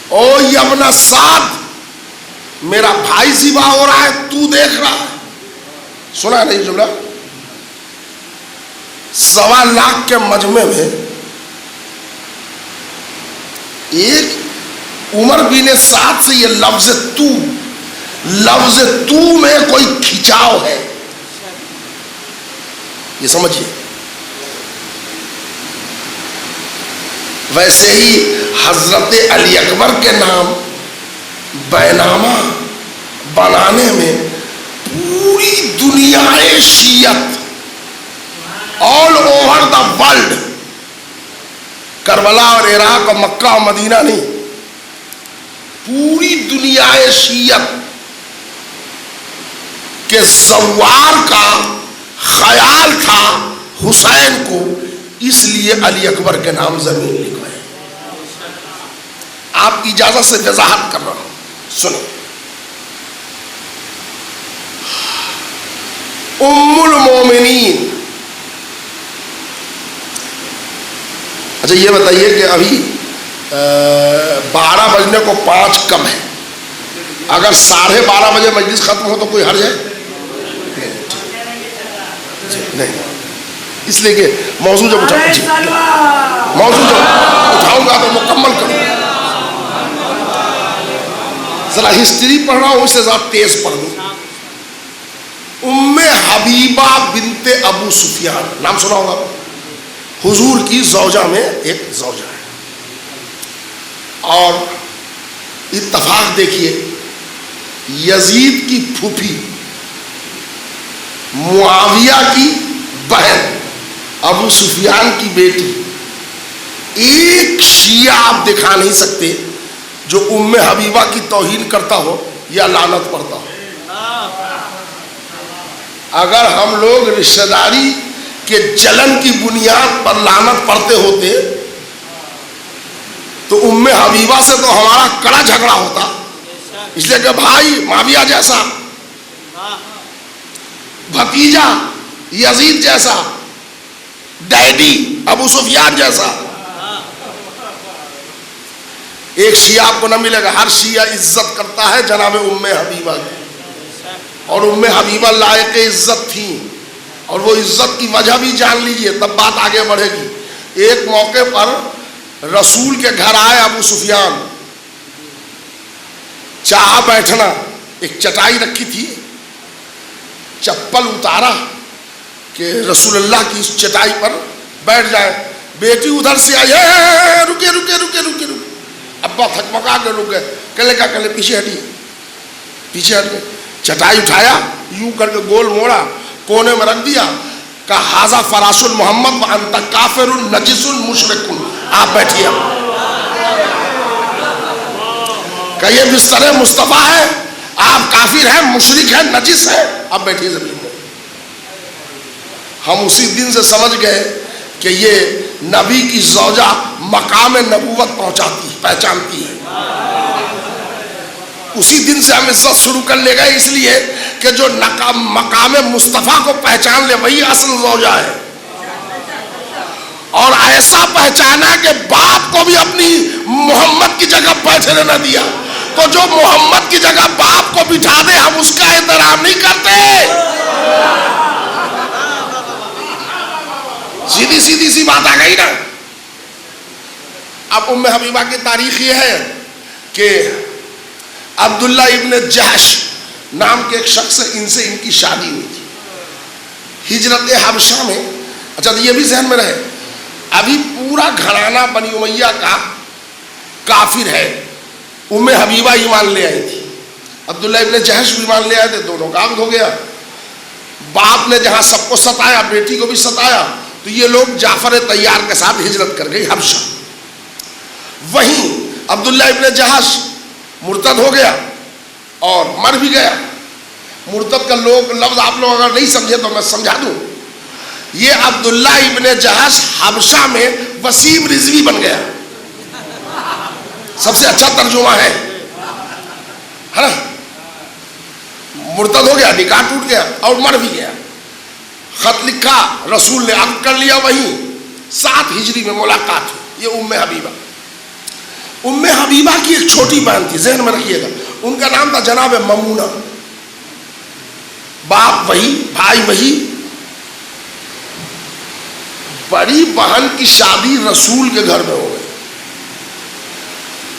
A: او ابن سعد میرا بھائی ذبح ہو رہا ہے، تو دیکھ رہا ہے. سنا ہے نہیں جملہ؟ 1.25 لاکھ کے مجمع میں ایک عمر بن سعد سے یہ لفظ تو میں کوئی کھچاؤ ہے، یہ سمجھیے. ویسے ہی حضرت علی اکبر کے نام بینامہ بنانے میں پوری دنیا شیعت all over the world, Karbala اور عراق اور مکہ اور مدینہ نہیں، پوری دنیا شیعت کے زوار کا خیال تھا حسین کو، اس لیے علی اکبر کے نام زمین لکھا ہے. آپ کی اجازت سے وضاحت کر رہا ہوں، سنیں. ام المومنین. اچھا یہ بتائیے کہ ابھی 12 بجنے کو 5 کم ہے، اگر 12:30 بجے مجلس ختم ہو تو کوئی حرج ہے؟ نہیں، اس لیے کہ موضوع جب اٹھاؤں گا تو مکمل کروں. ذرا ہسٹری پڑھ رہا ہوں، اس سے زیادہ تیز پڑھ دوں. ام حبیبہ بنت ابو سفیان، نام سنا ہوگا، حضور کی زوجہ میں ایک زوجہ ہے. اور اتفاق دیکھیے، یزید کی پھوپھی معاویہ کی بہن ابو سفیان کی بیٹی. ایک شیعہ آپ دکھا نہیں سکتے جو ام حبیبہ کی توہین کرتا ہو یا لعنت پڑھتا ہو. اگر ہم لوگ رشتہ داری کے جلن کی بنیاد پر لعنت پڑھتے ہوتے تو ام حبیبہ سے تو ہمارا کڑا جھگڑا ہوتا، اس لیے کہ بھائی معاویہ جیسا، بھتیجا یزید جیسا، ڈیڈی ابو سفیان جیسا. ایک شیعہ آپ کو نہ ملے گا، ہر شیعہ عزت کرتا ہے جناب ام حبیبہ کی. اور حبیبہ لائق عزت تھی، اور وہ عزت کی وجہ بھی جان لیجئے، تب بات آگے بڑھے گی۔ ایک موقع پر رسول کے گھر آئے ابو سفیان، چاہا بیٹھنا، ایک چٹائی رکھی تھی، چپل اتارا کہ رسول اللہ کی اس چٹائی پر بیٹھ جائے۔ بیٹی ادھر سے آئی، رکے رکے رکے رکے رکے، ابا تھکمکا کے رک گئے، کہنے کا کہنے پیچھے ہٹی، پیچھے ہٹ گئے، چٹائی اٹھایا، یوں کر کے گول موڑا، کونے میں رکھ دیا، کہا ہاذا فراش محمد وانت کافر نجس مشرک، آپ بیٹھیے، کہ یہ بستر مصطفیٰ ہے، آپ کافر ہیں، مشرک ہیں، نجس ہیں، آپ بیٹھیے زمین میں۔ ہم اسی دن سے سمجھ گئے کہ یہ نبی کی زوجہ مقام نبوت پہچانتی ہے۔ اسی دن سے ہم عزت شروع کر لے گئے، اس لیے کہ جو مقام مصطفیٰ کو پہچان لے وہی اصل زوجہ ہے، اور ایسا پہچانا کہ باپ کو بھی اپنی محمد کی جگہ بیٹھنے نہ دیا، تو جو محمد کی جگہ باپ کو بٹھا دے ہم اس کا احترام نہیں کرتے۔ سیدھی سیدھی سی بات آ گئی نا۔ اب حبیبہ کی تاریخ یہ ہے کہ عبداللہ ابن جحش نام کے ایک شخص سے ان کی شادی ہوئی تھی ہجرت حبشہ میں۔ اچھا یہ بھی ذہن میں رہے، ابھی پورا گھرانہ بنی امیہ کا کافر ہے۔ حبیبہ ایمان لے آئی تھی، عبداللہ ابن جحش بھی ایمان لے آئے تھے، دونوں کا عقد ہو گیا۔ باپ نے جہاں سب کو ستایا، بیٹی کو بھی ستایا، تو یہ لوگ جعفر طیار کے ساتھ ہجرت کر گئی حبشہ۔ وہیں عبداللہ ابن جحش مرتد ہو گیا اور مر بھی گیا۔ مرتد کا لفظ آپ لوگ اگر نہیں سمجھے تو میں سمجھا دوں، یہ عبداللہ ابن جحش حبشہ میں وسیم رضوی بن گیا، سب سے اچھا ترجمہ ہے نا۔ مرتد ہو گیا، نکاح ٹوٹ گیا اور مر بھی گیا۔ خط لکھا، رسول نے عقد کر لیا، وہیں 7 ہجری میں ملاقات ہوئی۔ یہ حبیبہ، حبیبہ کی ایک چھوٹی بہن تھی، ذہن میں رکھیے گا، ان کا نام تھا جناب ممونہ۔ باپ وہی، بھائی وہی۔ بڑی بہن کی شادی رسول کے گھر میں ہو گئی۔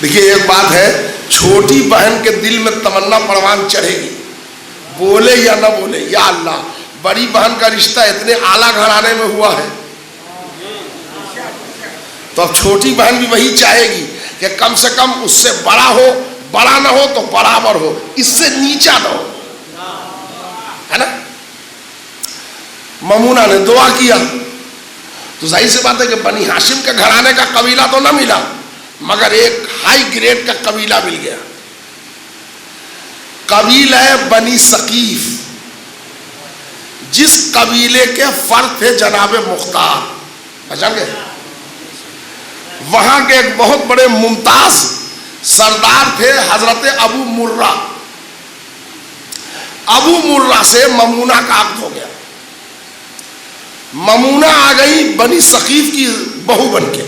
A: دیکھیے ایک بات ہے، چھوٹی بہن کے دل میں تمنا پروان چڑھے گی، بولے یا نہ بولے، یا اللہ بڑی بہن کا رشتہ اتنے اعلیٰ گھرانے میں ہوا ہے، تو اب چھوٹی بہن بھی وہی چاہے گی کہ کم سے کم اس سے بڑا ہو، بڑا نہ ہو تو برابر ہو، اس سے نیچا نہ ہو، ہے نا۔ ممونہ نے دعا کیا، تو ظاہر سی بات ہے کہ بنی ہاشم کے گھرانے کا قبیلہ تو نہ ملا، مگر ایک ہائی گریڈ کا قبیلہ مل گیا، قبیلہ بنی ثقیف، جس قبیلے کے فرد تھے جناب مختار، پہچان گئے؟ وہاں کے ایک بہت بڑے ممتاز سردار تھے حضرت ابو مرہ۔ ابو مرہ سے ممونہ کا عقد ہو گیا، ممونہ آ گئی بنی ثقیف کی بہو بن کے۔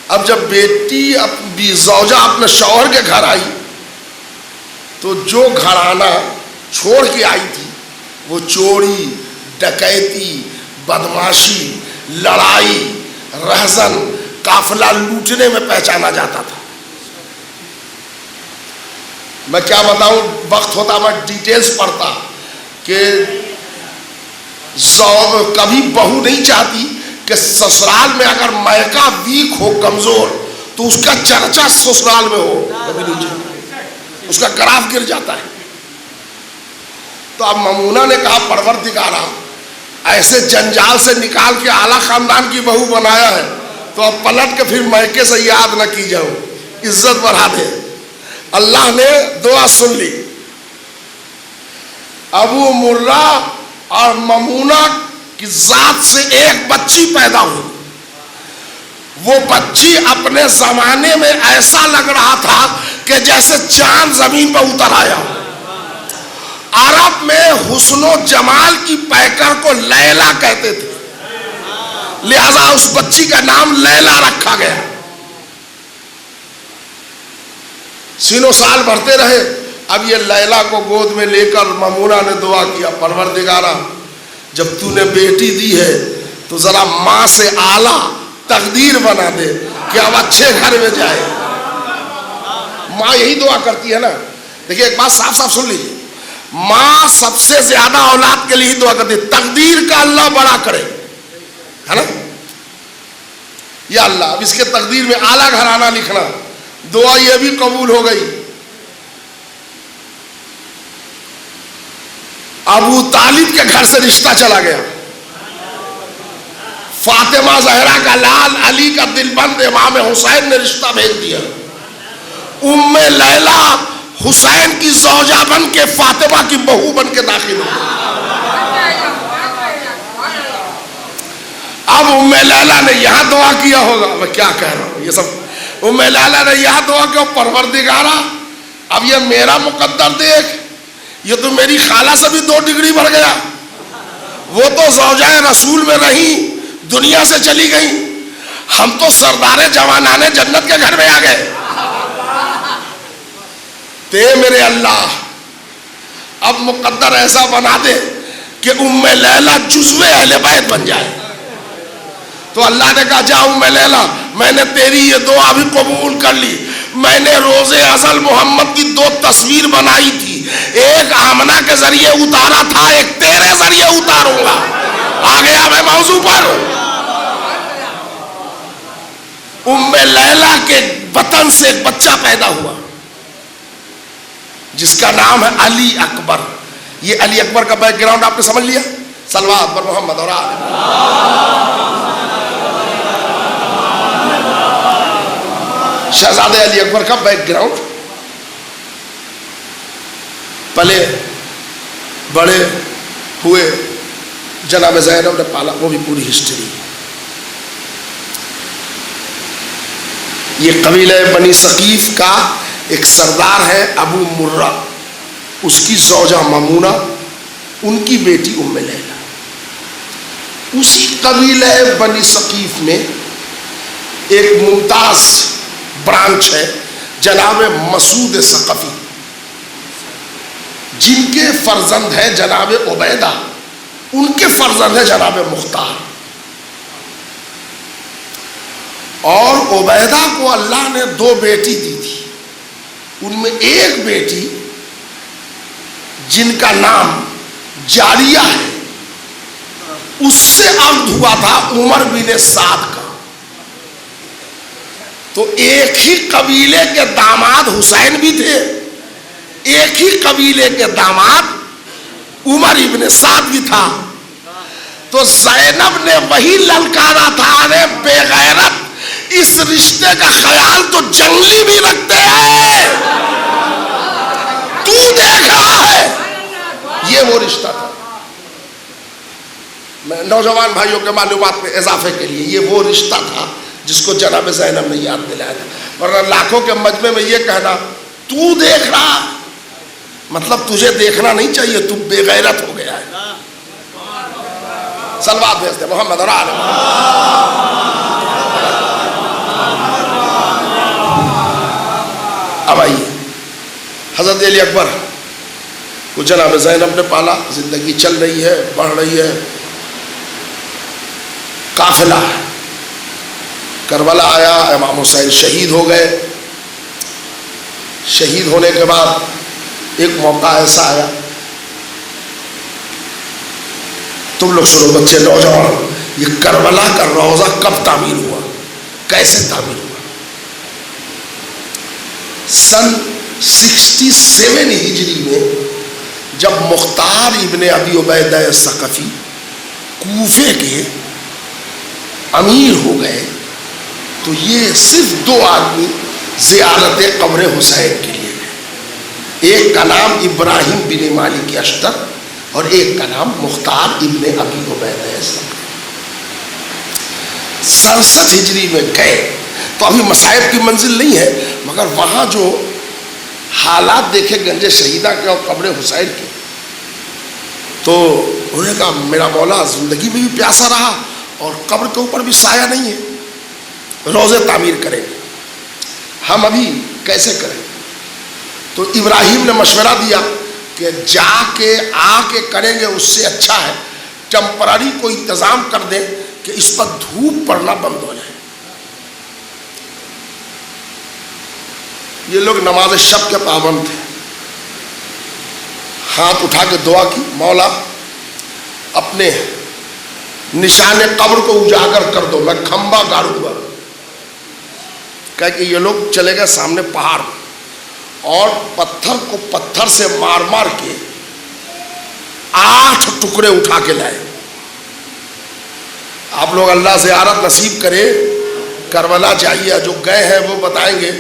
A: اب جب بیٹی زوجہ اپنے شوہر کے گھر آئی تو جو گھرانہ چھوڑ کے آئی تھی وہ چوری، ڈکیتی، بدماشی، لڑائی، رہزن، قافلہ لوٹنے میں پہچانا جاتا تھا۔ میں کیا بتاؤں، وقت ہوتا میں ڈیٹیلز پڑھتا کہ کبھی بہو نہیں چاہتی کہ سسرال میں اگر میکا ویک ہو، کمزور، تو اس کا چرچا سسرال میں ہو، کبھی نہیں چاہتی، اس کا گراف گر جاتا ہے۔ تو اب ممونہ نے کہا پروردگارا ایسے جنجال سے نکال کے اعلیٰ خاندان کی بہو بنایا ہے، تو اب پلٹ کے پھر میکے سے یاد نہ کی جاؤ، عزت بڑھا دے۔ اللہ نے دعا سن لی، ابو مرہ اور ممونہ کی ذات سے ایک بچی پیدا ہوئی۔ وہ بچی اپنے زمانے میں ایسا لگ رہا تھا کہ جیسے چاند زمین پر اتر آیا۔ عرب میں حسن و جمال کی پیکر کو لیلا کہتے تھے، لہذا اس بچی کا نام لیلا رکھا گیا۔ سینوں سال بڑھتے رہے، اب یہ لیلا کو گود میں لے کر ممونہ نے دعا کیا، پروردگارا جب تو نے بیٹی دی ہے تو ذرا ماں سے اعلیٰ تقدیر بنا دے کہ اب اچھے گھر میں جائے۔ ماں یہی دعا کرتی ہے نا۔ دیکھیں ایک بات صاف صاف سن لیجیے، ماں سب سے زیادہ اولاد کے لیے دعا کرتی ہے، تقدیر کا اللہ بڑا کرے، ہے نا؟ یا اللہ اب اس کے تقدیر میں اعلیٰ گھرانہ لکھنا، دعا یہ بھی قبول ہو گئی۔ ابو طالب کے گھر سے رشتہ چلا گیا، فاطمہ زہرا کا لال علی کا دل بند امام حسین نے رشتہ بھیج دیا۔ ام لیلا حسین کی زوجہ بن کے فاطمہ کی بہو بن کے داخل ہو گئی۔ اب ام لیلا نے یہاں دعا کیا ہوگا، میں کیا کہہ رہا ہوں یہ سب، ام لیلا نے یہاں دعا کیا، پروردگارا اب یہ میرا مقدر دیکھ، یہ تو میری خالہ سے بھی 2 ڈگری بڑھ گیا، وہ تو زوجہ رسول میں رہی دنیا سے چلی گئی، ہم تو سردار جوانان جنت کے گھر میں آ گئے۔ تے میرے اللہ اب مقدر ایسا بنا دے کہ ام لیلا جزو اہل بیت بن جائے۔ تو اللہ نے کہا جا ام لیلا میں نے تیری یہ دعا بھی قبول کر لی، میں نے روز ازل محمد کی 2 تصویر بنائی تھی، ایک آمنہ کے ذریعے اتارا تھا، ایک تیرے ذریعے اتاروں گا۔ آ گیا میں موضوع پر۔ ام لیلا کے بطن سے ایک بچہ پیدا ہوا جس کا نام ہے علی اکبر۔ یہ علی اکبر کا بیک گراؤنڈ آپ نے سمجھ لیا، صلوات پر محمد اور آل شہزادے علی اکبر کا بیک گراؤنڈ، پلے بڑے ہوئے، جناب زینب نے پالا، وہ بھی پوری ہسٹری۔ یہ قبیلہ بنی ثقیف کا ایک سردار ہے ابو مرہ، اس کی زوجہ ممونہ، ان کی بیٹی ام لیلا۔ اسی قبیلہ بنی ثقیف میں ایک ممتاز برانچ ہے جناب مسعود ثقفی، جن کے فرزند ہے جناب عبیدہ، ان کے فرزند ہے جناب مختار۔ اور عبیدہ کو اللہ نے 2 بیٹی دی تھی، ان میں ایک بیٹی جن کا نام جاریہ ہے، اس سے عقد ہوا تھا عمر بن سعد کا۔ تو ایک ہی قبیلے کے داماد حسین بھی تھے، ایک ہی قبیلے کے داماد عمر ابن سعد بھی تھا۔ تو زینب نے وہی للکارا تھا، ارے بے غیرت اس رشتے کا خیال تو جنگلی بھی رکھتے ہیں، تو دیکھ رہا ہے۔ یہ وہ رشتہ تھا۔ میں نوجوان بھائیوں کے معلومات میں اضافے کے لیے، یہ وہ رشتہ تھا جس کو جناب زینب نے یاد دلایا تھا۔ ورنہ لاکھوں کے مجمع میں یہ کہنا تو دیکھ رہا، مطلب تجھے دیکھنا نہیں چاہیے، تو بے غیرت ہو گیا ہے۔ صلوات بھیجتے محمد اور آل اب آئیے، حضرت علی اکبر کو جناب زینب نے پالا، زندگی چل رہی ہے، بڑھ رہی ہے، قافلہ کربلا آیا، امام حسین شہید ہو گئے۔ شہید ہونے کے بعد ایک موقع ایسا آیا، تم لوگ سنو بچے نوجوان، یہ کربلا کا روضہ کب تعمیر ہوا، کیسے تعمیر ہوا؟ سن 67 ہجری میں جب مختار ابن ابی عبیدہ ثقفی کوفے کے امیر ہو گئے تو یہ صرف 2 آدمی زیارت قبر حسین کے لیے گئے، ایک کا نام ابراہیم بن مالک اشتر اور ایک کا نام مختار ابن ابی عبیدہ ثقفی۔ 67 ہجری میں گئے تو ابھی مصائب کی منزل نہیں ہے، مگر وہاں جو حالات دیکھے گنج شہیدہ کے اور قبر حسین کے، تو انہوں نے کہا میرا مولا زندگی میں بھی پیاسا رہا اور قبر کے اوپر بھی سایہ نہیں ہے، روضے تعمیر کریں، ہم ابھی کیسے کریں؟ تو ابراہیم نے مشورہ دیا کہ جا کے آ کے کریں گے اس سے اچھا ہے ٹیمپرری کوئی انتظام کر دیں کہ اس پر دھوپ پڑنا بند ہو جائے. یہ لوگ نماز شب کے پابند تھے. ہاتھ اٹھا کے دعا کی, مولا اپنے نشان قبر کو اجاگر کر دو, میں کھمبا گاڑوں گا. کہ یہ لوگ چلے گئے سامنے پہاڑ اور پتھر کو پتھر سے مار مار کے 8 ٹکڑے اٹھا کے لائے. آپ لوگ اللہ زیارت نصیب کرے, کربلا جائیے, جو گئے ہیں وہ بتائیں گے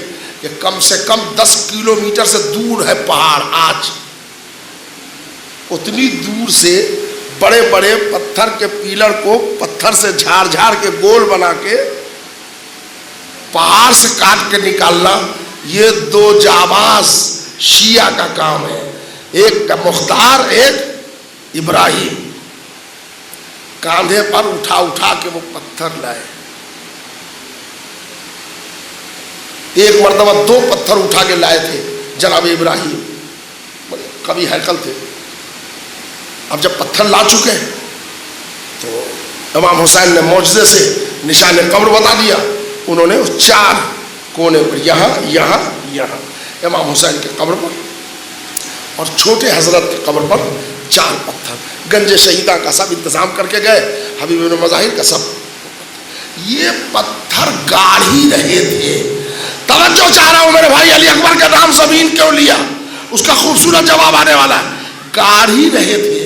A: کہ کم سے کم 10 کلومیٹر سے دور ہے پہاڑ. آج اتنی دور سے بڑے بڑے پتھر کے پیلر کو پتھر سے جھاڑ جھاڑ کے گول بنا کے پہاڑ سے کاٹ کے نکالنا, یہ 2 جانباز شیعہ کا کام ہے. ایک مختار, ایک ابراہیم. کاندھے پر اٹھا اٹھا کے وہ پتھر لائے. ایک مرتبہ 2 پتھر اٹھا کے لائے تھے جناب ابراہیم, کبھی ہیکل تھے. اب جب پتھر لا چکے تو امام حسین نے معجزے سے نشان قبر بتا دیا. انہوں نے اس 4 کونے پر, یہاں یہاں یہاں امام حسین کے قبر پر اور چھوٹے حضرت کے قبر پر 4 پتھر, گنج شہیدہ کا سب انتظام کر کے گئے, حبیب بن مظاہر کا سب. یہ پتھر گاڑ ہی رہے تھے. توجہ چاہ رہا ہوں میرے بھائی, علی اکبر کا نام زمین کیوں لیا, اس کا خوبصورت جواب آنے والا ہے. گاڑ ہی رہے تھے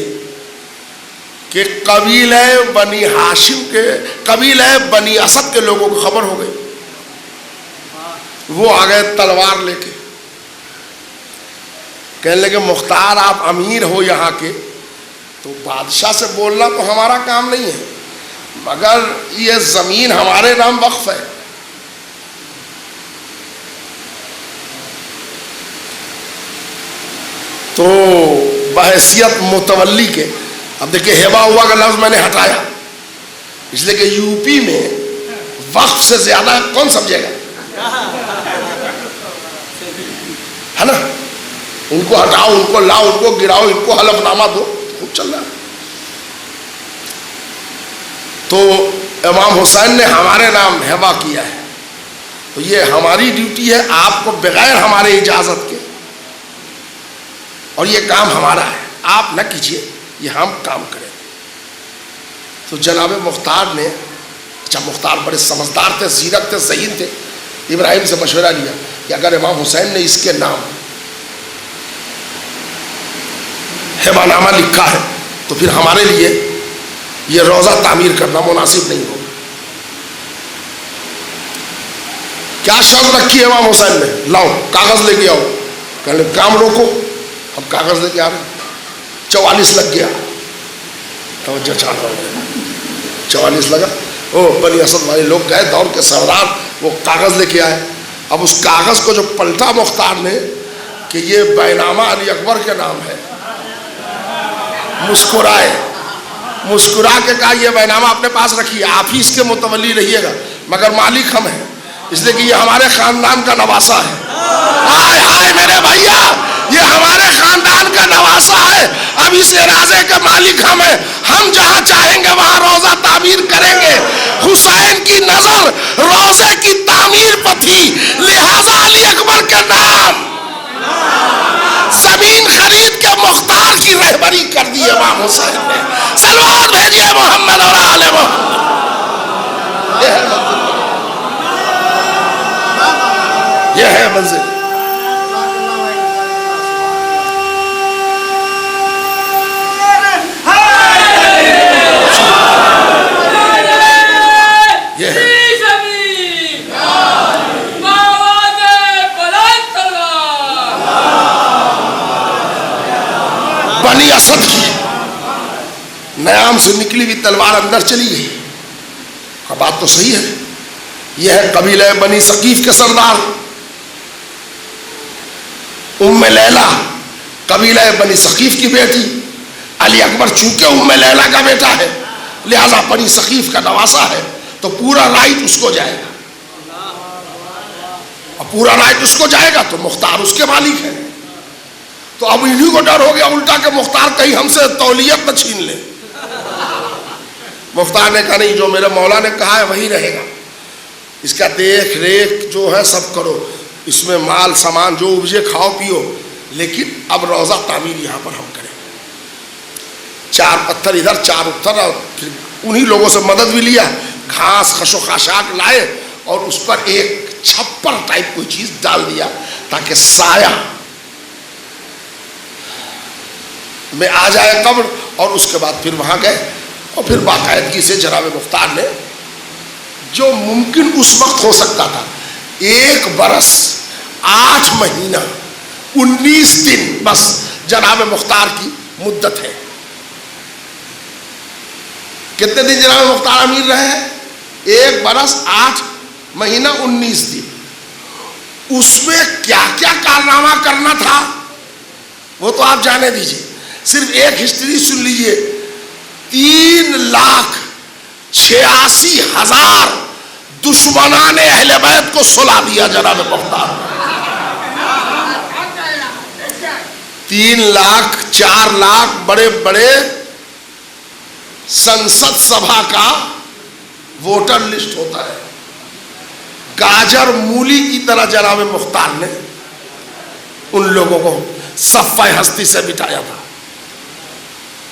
A: کہ قبیلہ بنی ہاشم کے, قبیلہ بنی اسد کے لوگوں کو خبر ہو گئی. وہ آ گئے تلوار لے کے, کہنے لگے مختار آپ امیر ہو یہاں کے, تو بادشاہ سے بولنا تو ہمارا کام نہیں ہے, مگر یہ زمین ہمارے نام وقف ہے. تو بحیثیت متولی کے, اب دیکھیں ہیبا ہوا کا لفظ میں نے ہٹایا اس لیے کہ یو پی میں وقف سے زیادہ کون سمجھے گا, ہے نا. ان کو ہٹاؤ, ان کو لاؤ, ان کو گراؤ, ان کو حلف نامہ دو, خوب چل رہا ہے. تو امام حسین نے ہمارے نام ہیبا کیا ہے, تو یہ ہماری ڈیوٹی ہے آپ کو بغیر ہمارے اجازت کے, اور یہ کام ہمارا ہے, آپ نہ کیجئے, یہ ہم کام کریں. تو جناب مختار نے, اچھا مختار بڑے سمجھدار تھے, زیرک تھے, ذہین تھے, ابراہیم سے مشورہ لیا کہ اگر امام حسین نے اس کے نام ہیبا نامہ لکھا ہے تو پھر ہمارے لیے یہ روزہ تعمیر کرنا مناسب نہیں ہوگا. کیا شرط رکھی ہے امام حسین نے, لاؤ کاغذ لے کے آؤ. کہنے کام روکو, ہم کاغذ لے کے آ رہے ہیں. 44 لگ گیا, توجہ چاہ رہا ہوں, 44 لگا. او بنی اسد والے لوگ گئے, دور کے سردار, وہ کاغذ لے کے آئے. اب اس کاغذ کو جو پلٹا مختار نے کہ یہ بینامہ علی اکبر کے نام ہے, مسکرائے, مسکرا کے کہا یہ بینامہ اپنے پاس رکھیے, آپ ہی اس کے متولی رہیے گا, مگر مالک ہم ہیں, اس لیے کہ یہ ہمارے خاندان کا نواسہ ہے. ہائے ہائے میرے بھیا, یہ ہمارے خاندان کا نواسہ ہے, اب اس اراضے کے مالک ہم ہیں, ہم جہاں چاہیں گے وہاں روزہ تعمیر کریں گے. حسین کی نظر روزے کی تعمیر پر تھی, لہذا علی اکبر کے نام زمین خرید کے مختار کی رہبری کر دی امام حسین نے. سلوات بھیجیے محمد اور آل محمد. یہ ہے منزل. بنی اسد کی نیام سے نکلی ہوئی تلوار اندر چلی گئی. بات تو صحیح ہے. یہ ہے قبیلہ بنی ثقیف کے سردار ام لیلہ, قبیلہ بنی ثقیف کی بیٹی. علی اکبر چونکہ ام لیلہ کا بیٹا ہے لہذا بنی ثقیف کا نواسہ ہے, تو پورا رائٹ اس کو جائے گا, اور پورا رائٹ اس کو جائے گا تو مختار اس کے مالک ہے. تو اب انہیں کو ڈر ہو گیا الٹا کہ مختار کہیں ہم سے تولیت نہ چھین لے. مختار نے کہا نہیں، جو میرے مولا نے کہا ہے وہی رہے گا، اس کا دیکھ ریکھ جو ہے سب کرو، اس میں مال سامان جو اپجے کھاؤ پیو، لیکن اب روزہ تعمیر یہاں پر ہم کریں. 4 پتھر ادھر 4 ادھر، اور پھر انہی لوگوں سے مدد بھی لیا، گھاس خش و خاشاک لائے اور اس پر ایک چھپر ٹائپ کوئی چیز ڈال دیا تاکہ سایہ میں آ جائے قبر. اور اس کے بعد پھر وہاں گئے اور پھر باقاعدگی سے جناب مختار نے جو ممکن اس وقت ہو سکتا تھا، 1 برس 8 مہینہ 19 دن بس جناب مختار کی مدت ہے. کتنے دن جناب مختار امیر رہے ہیں؟ 1 برس 8 مہینہ 19 دن. اس میں کیا کیا کارنامہ کرنا تھا وہ تو آپ جانے دیجئے. صرف ایک ہسٹری سن لیجئے. 3,86,000 دشمنان اہل بیت کو سلا دیا جناب مختار. 3 لاکھ 4 لاکھ بڑے بڑے سنسد سبھا کا ووٹر لسٹ ہوتا ہے. گاجر مولی کی طرح جناب مختار نے ان لوگوں کو صفحہ ہستی سے بٹھایا تھا.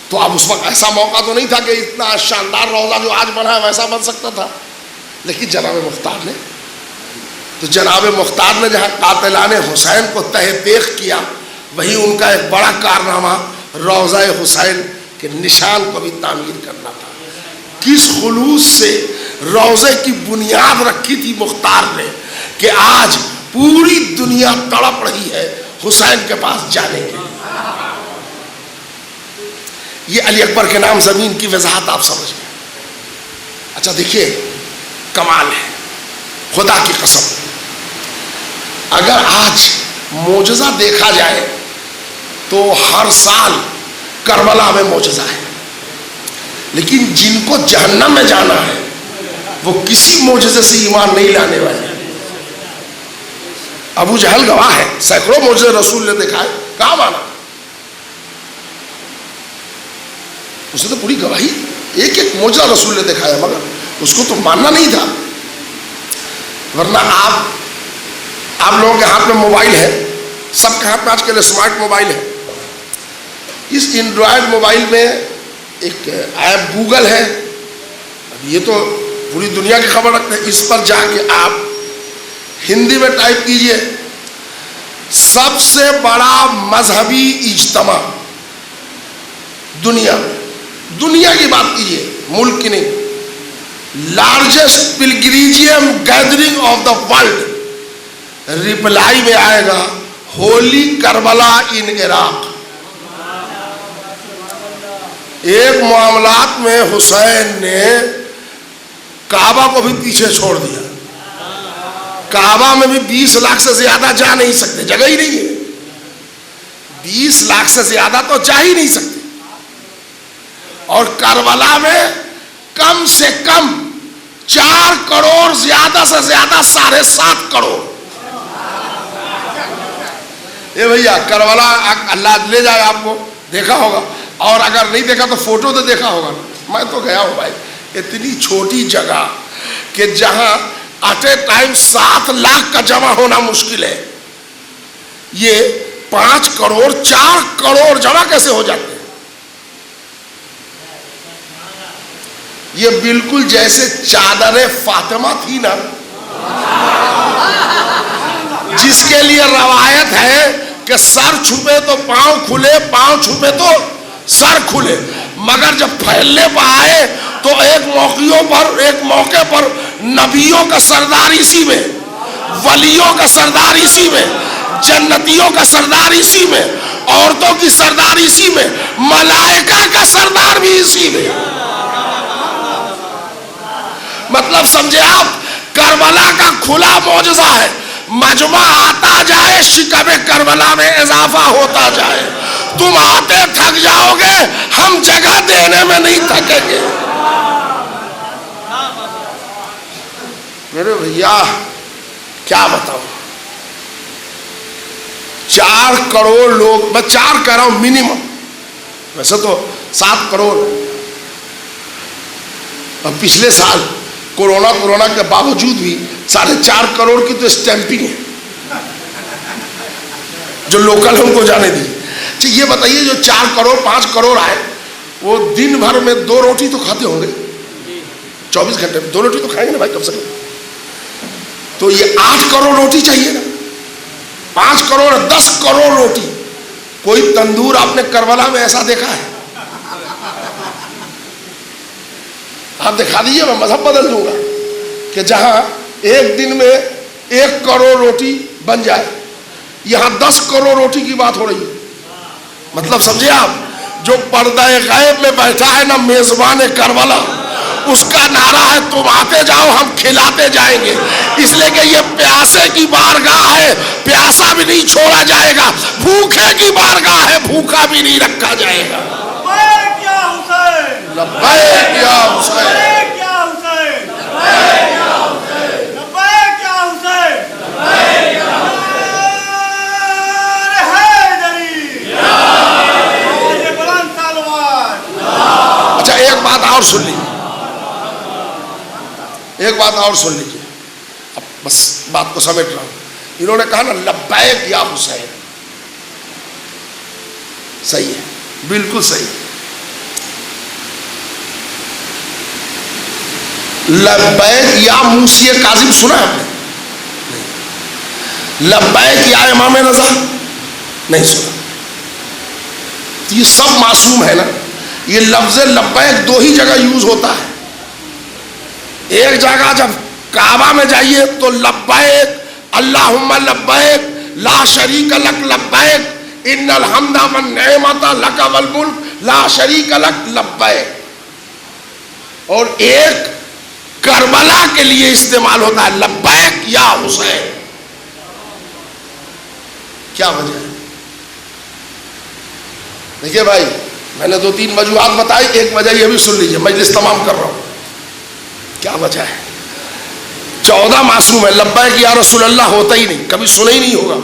A: تو اب اس وقت ایسا موقع تو نہیں تھا کہ اتنا شاندار روضہ جو آج بنا ہے ویسا بن سکتا تھا، لیکن جناب مختار نے جہاں قاتلان حسین کو تہ دیکھ کیا، وہی ان کا ایک بڑا کارنامہ روضہ حسین کے نشان کو بھی تعمیر کرنا تھا. کس خلوص سے روضے کی بنیاد رکھی تھی مختار نے کہ آج پوری دنیا تڑپ رہی ہے حسین کے پاس جانے کے لیے. یہ علی اکبر کے نام زمین کی وضاحت آپ سمجھ گئے. اچھا دیکھیے کمال ہے، خدا کی قسم اگر آج معجزہ دیکھا جائے تو ہر سال کربلا میں معجزہ ہے، لیکن جن کو جہنم میں جانا ہے وہ کسی معجزے سے ایمان نہیں لانے والے. ابو جہل گواہ ہے، سینکڑوں معجزے رسول نے دکھائے، کہاں مانا؟ اسے تو پوری گواہی، ایک ایک معجزہ رسول نے دکھایا، مگر اس کو تو ماننا نہیں تھا. ورنہ آپ لوگوں کے ہاتھ میں موبائل ہے، سب کے ہاتھ میں آج کل اسمارٹ موبائل ہے. اس اینڈرائڈ موبائل میں ایک ایپ گوگل ہے، اب یہ تو پوری دنیا کی خبر رکھتے ہیں. اس پر جا کے آپ ہندی میں ٹائپ کیجئے سب سے بڑا مذہبی اجتماع دنیا میں، دنیا کی بات کیجئے، ملک کی نہیں، largest pilgrimage gathering of the world, reply میں آئے گا ہولی کربلا ان عراق. ایک معاملات میں حسین نے کعبہ کو بھی پیچھے چھوڑ دیا. کعبہ میں بھی 20 لاکھ سے زیادہ جا نہیں سکتے، جگہ ہی نہیں ہے. 20 لاکھ سے زیادہ تو جا ہی نہیں سکتے. اور کربلا میں کم سے کم 4 کروڑ، زیادہ سے زیادہ 7.5 کروڑ. اے بھیا کربلا اللہ لے جائے، آپ کو دیکھا ہوگا، اور اگر نہیں دیکھا تو فوٹو تو دیکھا ہوگا. میں تو گیا ہوں بھائی. اتنی چھوٹی جگہ کہ جہاں ایٹ اے ٹائم 7 لاکھ کا جمع ہونا مشکل ہے، یہ 5 کروڑ 4 کروڑ جمع کیسے ہو جاتے ہیں؟ یہ بالکل جیسے چادر فاطمہ تھی نا، جس کے لیے روایت ہے کہ سر چھپے تو پاؤں کھلے، پاؤں چھپے تو سر کھلے. مگر جب پھیلنے پر آئے تو ایک موقع پر نبیوں کا سردار اسی میں، ولیوں کا سردار اسی میں، جنتیوں کا سردار اسی میں، عورتوں کی سردار اسی میں، ملائکہ کا سردار بھی اسی میں. مطلب سمجھے آپ، کربلا کا کھلا معجزہ ہے. مجمع آتا جائے، شکم کربلا میں اضافہ ہوتا جائے. تم آتے تھک جاؤ گے، ہم جگہ دینے میں نہیں تھکیں گے. میرے بھیا کیا بتاؤں، 4 کروڑ لوگ، میں 4 کہہ رہا ہوں منیمم، ویسے تو 7 کروڑ. اب پچھلے سال کورونا کے باوجود بھی 4.5 کروڑ کی تو اسٹیمپنگ ہے، جو لوکل ہے ان کو جانے دی. یہ بتائیے جو 4 کروڑ 5 کروڑ آئے وہ دن بھر میں 2 روٹی تو کھاتے ہوں گے، 24 گھنٹے میں 2 روٹی تو کھائیں گے نا بھائی کم سے کم. تو یہ 8 کروڑ روٹی چاہیے نا، 5 کروڑ 10 کروڑ روٹی. کوئی تندور آپ نے کربلا میں ایسا دیکھا ہے؟ آپ دکھا دیجیے، میں مذہب بدل دوں گا کہ جہاں ایک دن میں 1 کروڑ روٹی بن جائے، یہاں 10 کروڑ روٹی کی بات ہو رہی ہے. مطلب سمجھے آپ، جو پردہ غیب میں بیٹھا ہے نا میزبان کربلا، اس کا نعرہ ہے تم آتے جاؤ ہم کھلاتے جائیں گے. اس لیے کہ یہ پیاسے کی بارگاہ ہے، پیاسا بھی نہیں چھوڑا جائے گا. بھوکے کی بارگاہ ہے، بھوکا بھی نہیں رکھا جائے گا.
B: لبیک یا حسین،
A: لبیک یا حسین،
B: لبیک یا حسین، لبیک یا حسین، لبیک یا حسین، لبیک یا حیدری، بلند تلوار.
A: اچھا ایک بات اور سن لیجیے، ایک بات اور سن لیجیے، اب بس بات کو سمیٹ رہا ہوں. انہوں نے کہا نا لبیک یا حسین، صحیح ہے، بالکل صحیح. لبیک یا موسی کاظم سنا ہے آپ نے؟ لبیک یا امام رضا نہیں سنا. یہ سب معصوم ہے نا. یہ لفظ لبیک 2 ہی جگہ یوز ہوتا ہے. ایک جگہ جب کعبہ میں جائیے تو لبیک اللہم لبیک لا شریک لک لبیک ان الحمد والنعمت لک والملک لا شریک لک لبیک. اور ایک کربلا کے لیے استعمال ہوتا ہے لبیک یا حسین. کیا وجہ ہے؟ دیکھیے بھائی، میں نے 2-3 وجوہات بتائی، ایک وجہ یہ بھی سن لیجیے، مجلس تمام کر رہا ہوں. کیا وجہ ہے؟ 14 معصوم ہے. لبیک یا رسول اللہ ہوتا ہی نہیں، کبھی سنا ہی نہیں ہوگا.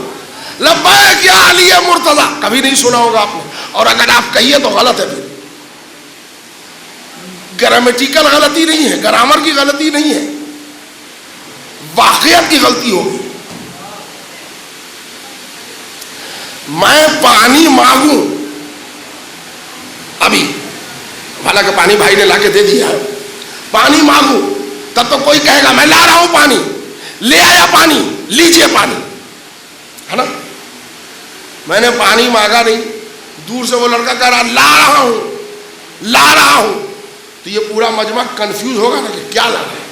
A: لبیک یا علی مرتضی کبھی نہیں سنا ہوگا آپ نے. اور اگر آپ کہیے تو غلط ہے. پھر گرامیٹیکل غلطی نہیں ہے، گرامر کی غلطی نہیں ہے، واقعیت کی غلطی ہوگی. میں پانی مانگوں ابھی، حالانکہ پانی بھائی نے لا کے دے دیا ہے، پانی مانگوں تب تو کوئی کہے گا میں لا رہا ہوں پانی، لے آیا پانی، لیجئے پانی، ہے نا. میں نے پانی مانگا نہیں، دور سے وہ لڑکا کہہ رہا لا رہا ہوں لا رہا ہوں، تو یہ پورا مجمع کنفیوز ہوگا نا کہ کیا لا رہا ہے.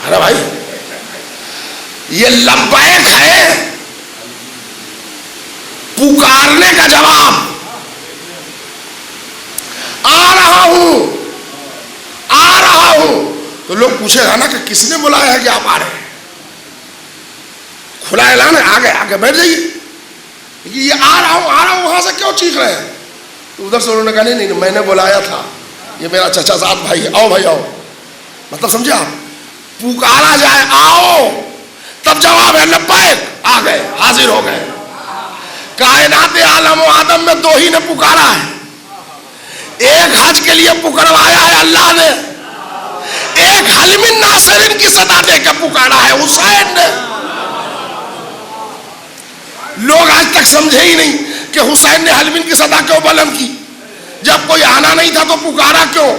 A: ارے بھائی یہ لبیک ہے، پکارنے کا جواب. آ رہا ہوں آ رہا ہوں، تو لوگ پوچھے گا نا کہ کس نے بلایا ہے کہ آپ آ رہے ہیں. کھلا اعلان ہے، آگے بیٹھ جائیے. یہ آ رہا ہوں وہاں سے کیوں چیخ رہے ہیں؟ تو ادھر سے انہوں نے کہا نہیں میں نے بلایا تھا، یہ میرا چچا زاد بھائی ہے، آؤ بھائی آؤ. مطلب سمجھے آپ، پکارا جائے آؤ تب جواب ہے لبیک، آ گئے، حاضر ہو گئے. کائنات عالم و آدم میں 2 ہی نے پکارا ہے. ایک حج کے لیے پکڑوایا ہے اللہ نے، ایک حلم الناصرین کی صدا دے کے پکارا ہے حسین نے. لوگ آج تک سمجھے ہی نہیں کہ حسین نے حلم کی صدا کیوں بلند کی. جب کوئی آنا نہیں تھا تو پکارا کیوں؟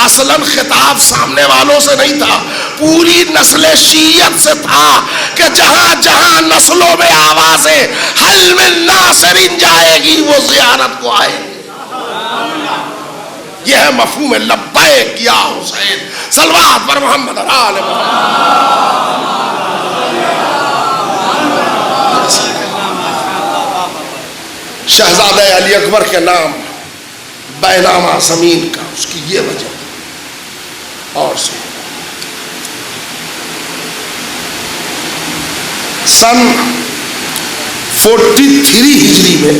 A: اصلاً خطاب سامنے والوں سے نہیں تھا، پوری نسل شیعت سے تھا کہ جہاں جہاں نسلوں میں آوازیں حلم الناصرین جائے گی وہ زیارت کو آئے گی. یہ ہے مفہوم لبیک یا حسین. صلوات پر محمد آل محمد. شہزادہ علی اکبر کے نام بینامہ زمین کا، اس کی یہ وجہ. اور سن 43 ہجری میں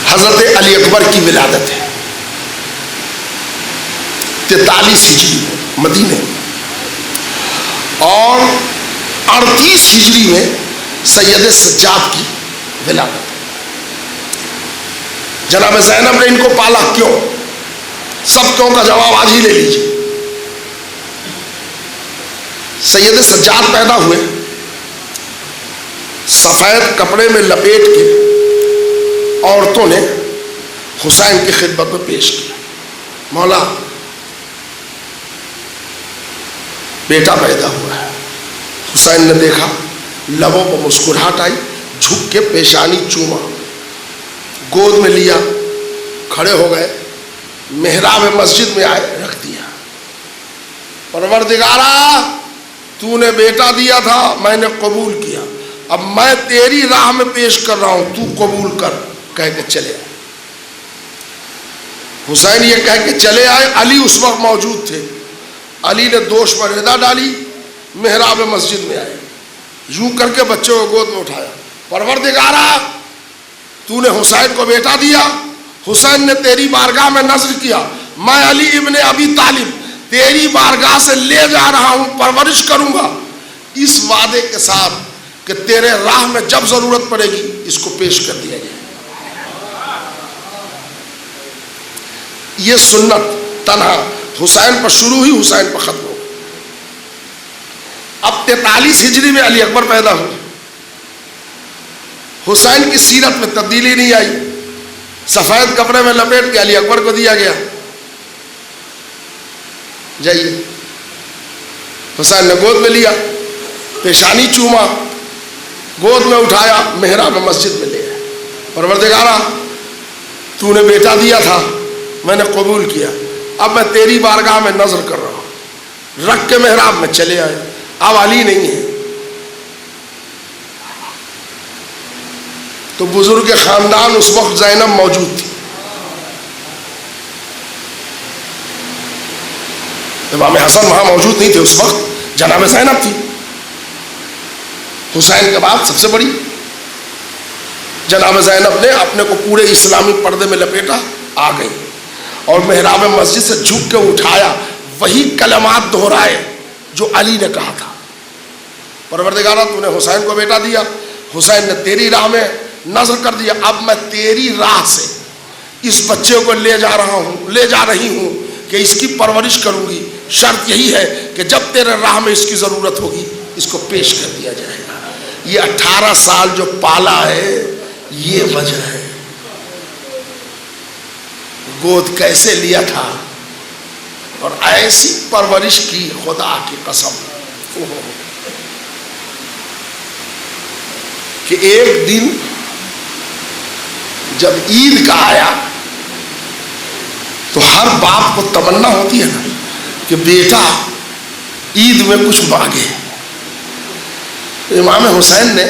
A: حضرت علی اکبر کی ولادت ہے. 43 ہجری میں مدینے. اور 38 ہجری میں سید سجاد کی ولادت. جناب زینب نے ان کو پالا کیوں؟ سب کیوں کا جواب آج ہی لے لیجیے. سید سجاد پیدا ہوئے سفید کپڑے میں لپیٹ کے عورتوں نے حسین کی خدمت میں پیش کیا. مولا بیٹا پیدا ہوا ہے. حسین نے دیکھا, لبوں پر مسکراہٹ آئی, جھک کے پیشانی چوما, گود میں لیا, کھڑے ہو گئے, محراب مسجد میں آئے, رکھ دیا. پروردگارا تو نے بیٹا دیا تھا, میں نے قبول کیا, اب میں تیری راہ میں پیش کر رہا ہوں, تو قبول کر, کہہ کے چلے آئے. حسین یہ کہہ کے چلے آئے. علی اس وقت موجود تھے. علی نے دوش پر ردا ڈالی, محراب مسجد میں آئے, یوں کر کے بچے کو گود میں اٹھایا. پروردگارا تو نے حسین کو بیٹا دیا, حسین نے تیری بارگاہ میں نذر کیا, میں علی ابن ابی طالب تیری بارگاہ سے لے جا رہا ہوں, پرورش کروں گا, اس وعدے کے ساتھ کہ تیرے راہ میں جب ضرورت پڑے گی اس کو پیش کر دیا جائے. یہ سنت تنہا حسین پر شروع ہوئی, حسین پر ختم ہو. اب 43 ہجری میں علی اکبر پیدا ہوئے. حسین کی سیرت میں تبدیلی نہیں آئی. سفید کپڑے میں لپیٹ کے علی اکبر کو دیا گیا. جائیے, حسین نے گود میں لیا, پیشانی چوما, گود میں اٹھایا, محراب مسجد میں لے گیا. پروردگارا تو نے بیٹا دیا تھا, میں نے قبول کیا, اب میں تیری بارگاہ میں نظر کر رہا ہوں, رکھ کے محراب میں چلے آئے. اب علی نہیں ہے. تو بزرگ خاندان اس وقت زینب موجود تھی. امام حسن وہاں موجود نہیں تھے اس وقت, جناب زینب تھی. حسین کے بعد سب سے بڑی. جناب زینب نے اپنے کو پورے اسلامی پردے میں لپیٹا, آ گئی اور محراب مسجد سے جھک کے اٹھایا, وہی کلمات دہرائے جو علی نے کہا تھا. پروردگارا تو نے حسین کو بیٹا دیا, حسین نے تیری راہ میں نظر کر دیا, اب میں تیری راہ سے اس بچے کو لے جا رہی ہوں کہ اس کی پرورش کروں گی. شرط یہی ہے کہ جب تیرے راہ میں اس کی ضرورت ہوگی اس کو پیش کر دیا جائے گا. یہ 18 سال جو پالا ہے یہ وجہ ہے. گود کیسے لیا تھا اور ایسی پرورش کی, خدا کی قسم, کہ ایک دن جب عید کا آیا تو ہر باپ کو تمنا ہوتی ہے نا کہ بیٹا عید میں کچھ مانگے. امام حسین نے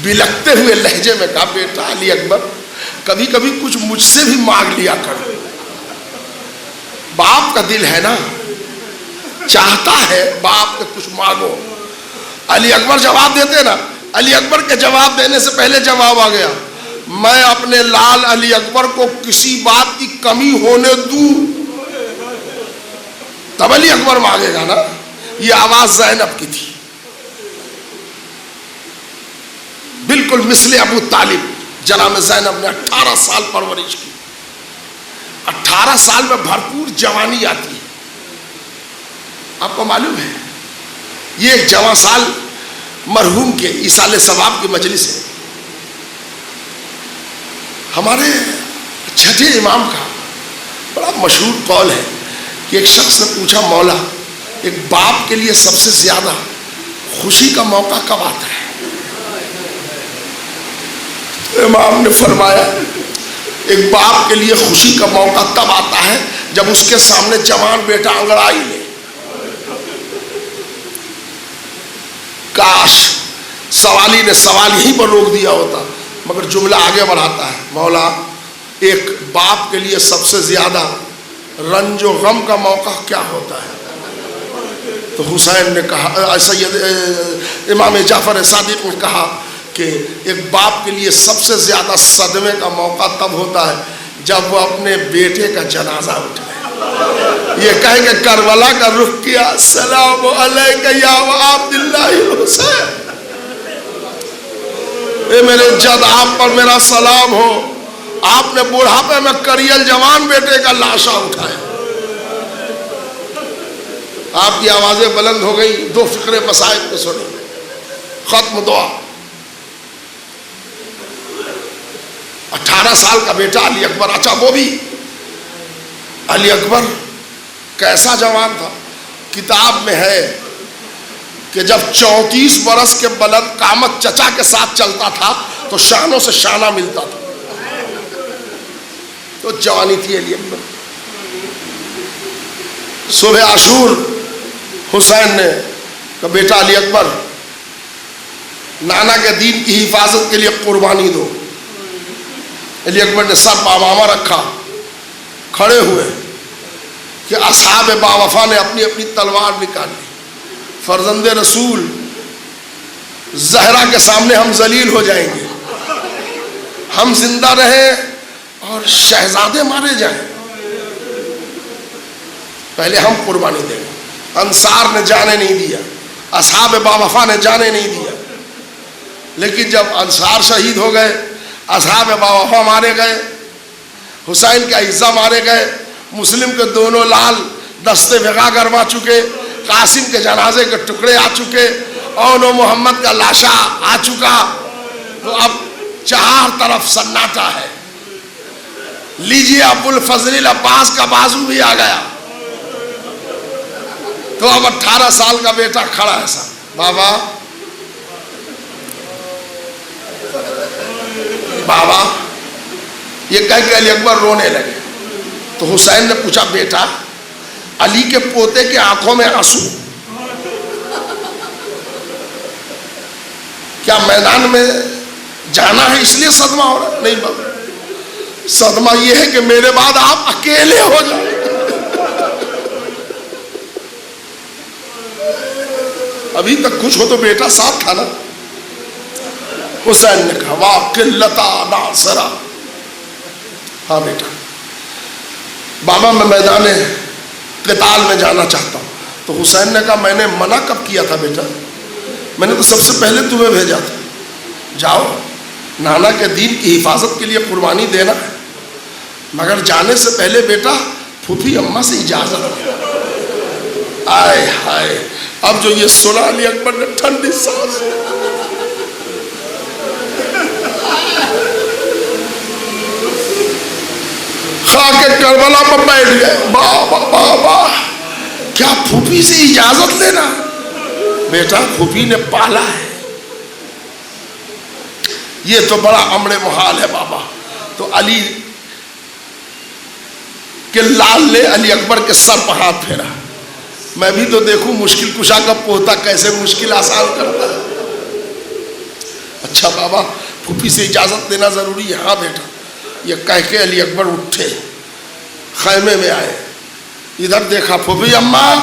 A: بلکتے ہوئے لہجے میں کہا, بیٹا علی اکبر کبھی کبھی کچھ مجھ سے بھی مانگ لیا کر. باپ کا دل ہے نا, چاہتا ہے باپ کے کچھ مانگو. علی اکبر جواب دیتے نا, علی اکبر کے جواب دینے سے پہلے جواب آ گیا, میں اپنے لال علی اکبر کو کسی بات کی کمی ہونے دوں تب علی اکبر مانگے گا نا. یہ آواز زینب کی تھی, بالکل مثل ابو طالب. جناب زینب نے 18 سال پرورش کی. 18 سال میں بھرپور جوانی آتی ہے. آپ کو معلوم ہے یہ ایک جوان سال مرحوم کے ایصال ثواب کی مجلس ہے. ہمارے چھٹے امام کا بڑا مشہور قول ہے کہ ایک شخص نے پوچھا, مولا ایک باپ کے لیے سب سے زیادہ خوشی کا موقع کب آتا ہے؟ امام نے فرمایا, ایک باپ کے لیے خوشی کا موقع تب آتا ہے جب اس کے سامنے جوان بیٹا انگڑائی لے. کاش سوالی نے سوال یہیں پر روک دیا ہوتا, مگر جملہ آگے بڑھاتا ہے, مولا ایک باپ کے لیے سب سے زیادہ رنج و غم کا موقع کیا ہوتا ہے؟ تو حسین نے کہا, سید امام جعفر صادق نے کہا کہ ایک باپ کے لیے سب سے زیادہ صدمے کا موقع تب ہوتا ہے جب وہ اپنے بیٹے کا جنازہ اٹھائے. یہ کہیں کہ کربلا کا رخ کیا، السلام علیکہ یا عبداللہ الحسین، اے میرے جد آپ پر میرا سلام ہو، آپ نے بوڑھاپے میں کریل جوان بیٹے کا لاشا اٹھایا۔ آپ کی آوازیں بلند ہو گئی، دو فقرے مسائل پہ سنی، ختم دعا۔ 18 سال کا بیٹا علی اکبر، اچھا وہ بھی علی اکبر کیسا جوان تھا؟ کتاب میں ہے کہ جب 34 برس کے بلند قامت چچا کے ساتھ چلتا تھا تو شانوں سے شانہ ملتا تھا، تو جوانی تھی علی اکبر۔ صبح عاشور حسین نے کہا بیٹا علی اکبر نانا کے دین کی حفاظت کے لیے قربانی دو۔ علی اکبر نے سر پامامہ رکھا، کھڑے ہوئے کہ اصحاب باوفا نے اپنی اپنی تلوار نکالی، فرزند رسول زہرا کے سامنے ہم ذلیل ہو جائیں گے، ہم زندہ رہیں اور شہزادے مارے جائیں، پہلے ہم قربانی دیں گے۔ انصار نے جانے نہیں دیا، اصحاب باوفا نے جانے نہیں دیا، لیکن جب انصار شہید ہو گئے، اصحاب باوفا مارے گئے، حسین کے اعزا مارے گئے، مسلم کے دونوں لال دستے بھگا کروا چکے، قاسم کے جنازے کے ٹکڑے آ چکے، اون و محمد کا لاشا آ چکا، تو اب چار طرف سناٹا ہے۔ لیجیے ابو الفضل العباس کا بازو بھی آ گیا، تو اب 18 سال کا بیٹا کھڑا ہے صاحب، بابا بابا یہ کہہ کے علی اکبر رونے لگے۔ تو حسین نے پوچھا بیٹا علی کے پوتے کے آنکھوں میں آنسو، کیا میدان میں جانا ہے اس لیے صدمہ ہو رہا ہے؟ نہیں بابا، صدمہ یہ ہے کہ میرے بعد آپ اکیلے ہو جائیں۔ ابھی تک کچھ ہو تو بیٹا ساتھ تھا نا۔ حسین نے کہا واہ قلتا ناصرہ، ہاں بیٹا بابا میں میدان قتال میں جانا چاہتا ہوں۔ تو حسین نے کہا میں نے منع کب کیا تھا بیٹا؟ میں نے تو سب سے پہلے تمہیں بھیجا تھا، جاؤ نانا کے دین کی حفاظت کے لیے قربانی دینا ہے، مگر جانے سے پہلے بیٹا پھوپھی اماں سے اجازت ہے۔ آئے ہائے، اب جو یہ سنا علی اکبر نے ٹھنڈی سانس، خاک کربلا پر بیٹھ گئے۔ بابا بابا کیا پھوپھی سے اجازت لینا؟ بیٹا پھوپھی نے پالا ہے، یہ تو بڑا امر محال ہے بابا۔ تو علی کے لال نے علی اکبر کے سر پر ہاتھ پھیرا، میں بھی تو دیکھوں مشکل کشا کا پوتا کیسے مشکل آسان کرتا ہے۔ اچھا بابا پھوپھی سے اجازت لینا ضروری ہے؟ ہاں بیٹا۔ یہ کہہ کے علی اکبر اٹھے، خیمے میں آئے، ادھر دیکھا پھوپھی اماں،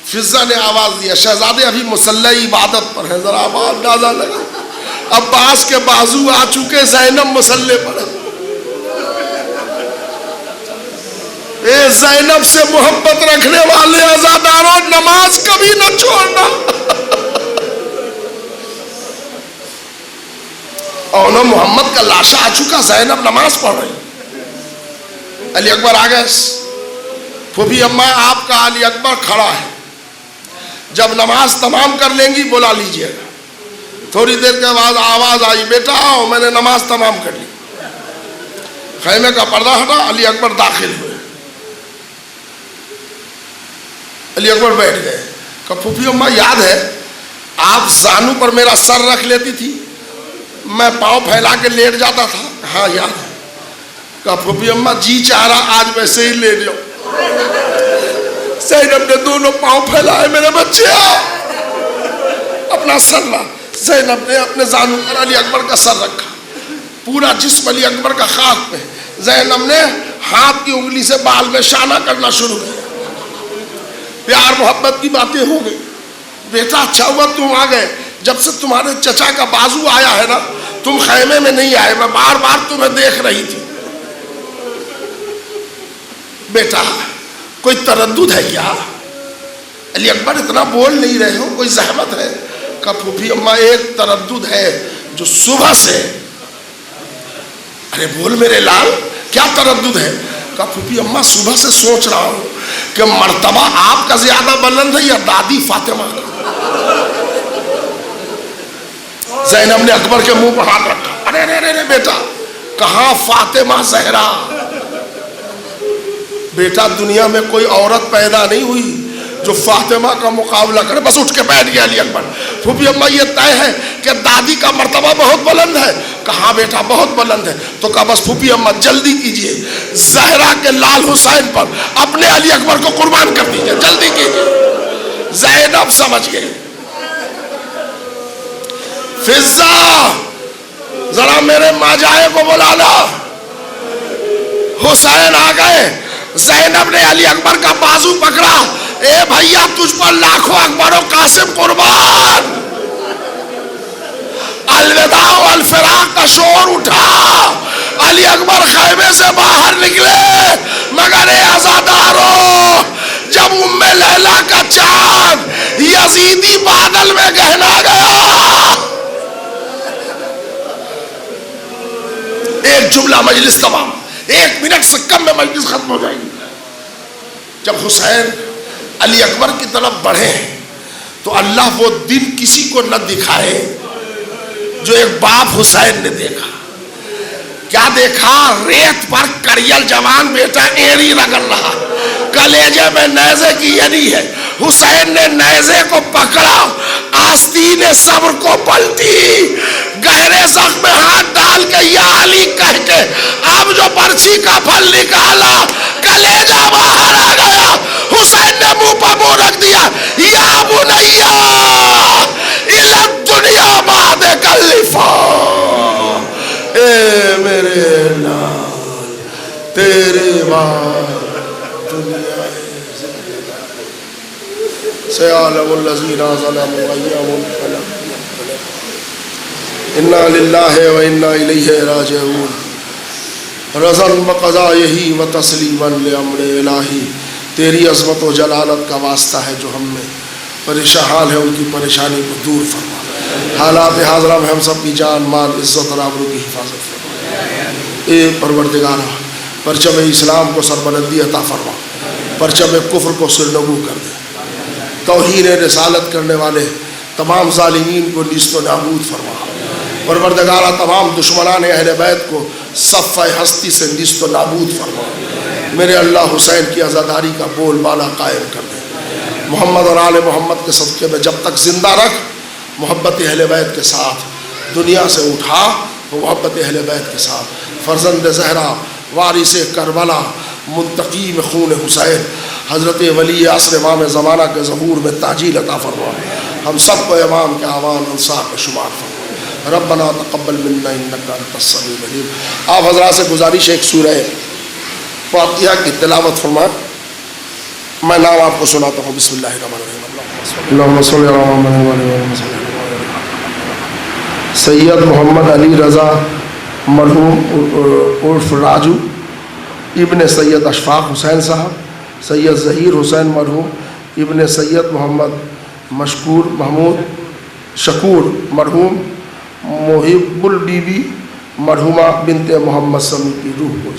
A: فضہ نے آواز دیا شہزادے ابھی مسلح عبادت پر ہے، ذرا آواز اندازہ لگا، عباس کے بازو آ چکے، زینب مسلح پر ہے۔ اے زینب سے محبت رکھنے والے عزاداروں، نماز کبھی نہ چھوڑنا۔ اور محمد کا لاشا آ چکا، زینب نماز پڑھ رہی۔ علی اکبر آ گئے، پھوپھی اماں آپ کا علی اکبر کھڑا ہے، جب نماز تمام کر لیں گی بلا لیجئے گا۔ تھوڑی دیر کے بعد آواز آئی بیٹا آؤ، میں نے نماز تمام کر لی۔ خیمے کا پردہ ہٹا، علی اکبر داخل ہوئے، علی اکبر بیٹھ گئے۔ کہ پھوپھی اماں یاد ہے آپ زانو پر میرا سر رکھ لیتی تھی، میں پاؤں پھیلا کے لیٹ جاتا تھا؟ ہاں یاد ہے۔ کہا پھوپھی اماں جی چاہ رہا آج ویسے ہی لیٹ جاؤ۔ زینب نے دونوں پاؤں پھیلائے، میرے بچے آؤ، اپنا سر لا۔ زینب نے اپنے زانو پر علی اکبر کا سر رکھا، پورا جسم علی اکبر کا خاک پہ۔ زینب نے ہاتھ کی انگلی سے بال میں شانہ کرنا شروع کیا، پیار محبت کی باتیں ہو گئی۔ بیٹا اچھا ہوا تم آ گئے، جب سے تمہارے چچا کا بازو آیا ہے نا، تم خیمے میں نہیں آئے، میں بار بار تمہیں دیکھ رہی تھی۔ بیٹا کوئی تردد ہے کیا؟ علی اکبر اتنا بول نہیں رہے ہو، کوئی زحمت ہے؟ کہا پھوپھی اماں ایک تردد ہے جو صبح سے. ارے بول میرے لال کیا تردد ہے؟ کہا پھوپھی اماں صبح سے سوچ رہا ہوں کہ مرتبہ آپ کا زیادہ بلند ہے یا دادی فاطمہ کا. زینب نے اکبر کے منہ پر ہاتھ رکھا. ارے ارے بیٹا، کہاں فاطمہ زہرا؟ بیٹا دنیا میں کوئی عورت پیدا نہیں ہوئی جو فاطمہ کا مقابلہ کرے. بس اٹھ کے بیٹھ گیا علی اکبر. پھوپھی اماں یہ طے ہے کہ دادی کا مرتبہ بہت بلند ہے. کہا بیٹا بہت بلند ہے. تو کہا بس پھوپھی اماں جلدی کیجئے، زہرا کے لال حسین پر اپنے علی اکبر کو قربان کر دیجئے، جلدی کیجئے. زینب سمجھ گئے. فضہ ذرا میرے ماجائے کو بلانا. حسین آ گئے. زینب نے علی اکبر کا بازو پکڑا. اے بھیا تجھ پر لاکھوں اکبر و قاسم قربان. الوداع و الفراق کا شور اٹھا. علی اکبر خیمے سے باہر نکلے. مگر اے عزادارو، جب ام لیلا کا چاند یزیدی بادل میں گہنا گیا، ایک جملہ مجلس تمام، 1 منٹ سے کم میں مجلس ختم ہو جائے گی. جب حسین علی اکبر کی طرف بڑھے تو اللہ وہ دن کسی کو نہ دکھائے جو ایک باپ حسین نے دیکھا. کیا دیکھا؟ ریت پر کریل جوان بیٹا ایری رگڑ رہا، کلیجے میں نیزے کی یعنی ہے. حسین نے نیزے کو پکڑا، آستین صبر کو پلٹی، گہرے زخم میں ہاتھ ڈال کے یا علی کہہ کے اب جو برچھی کا پھل نکالا، کلیجہ باہر آ گیا. حسین نے منہ پر منہ رکھ دیا. یا بنیا الی الدنیا بعد کلفا. اے میرے لال تیرے بعد دنیا سیعلم الذین ظلموا ایام القلب. انا للہ و انا الیہ راجعون. رضاً بقضائہ و تسلیما لامر الہی. تیری عظمت و جلالت کا واسطہ ہے جو ہم میں پریشان حال ہے ان کی پریشانی کو دور فرما. حالات حاضرہ میں ہم سب کی جان مال عزت اور آبرو کی حفاظت فرما. اے پروردگارہ، پرچم اسلام کو سربلندی عطا فرما، پرچم کفر کو سرنگو کر دے. توہین رسالت کرنے والے تمام ظالمین کو نیست و نابود فرما. پروردگارہ تمام دشمنان اہل بیت کو صف ہستی سے نیست و نابود فرما. میرے اللہ حسین کی عزاداری کا بول بالا قائم کر دے. محمد اور آل محمد کے صدقے میں جب تک زندہ رکھ. محبت اہل بیت کے ساتھ دنیا سے اٹھا تو محبت اہل بیت کے ساتھ. فرزند زہرا، وارث کربلا، منتقیم خون حسین، حضرت ولی عصر امام زمانہ کے ظہور میں تعجیل عطا فرما. ہم سب کو امام کے اعوان انصار کا شمار فرما. ربنا تقبل منا انک انت السمیع العلیم. آپ حضرات سے گزارش ہے ایک سورہ فاتحہ کی تلاوت فرما. میں نام آپ کو سناتا ہوں. بسم اللہ الرحمن الرحیم. اللہم صلی علی محمد سید محمد علی رضا مرحوم عرف راجو ابن سید اشفاق حسین صاحب، سید ظہیر حسین مرحوم ابن سید محمد مشکور محمود شکور مرحوم محب البی بی مرحومہ بنت محمد سمی کی روح کو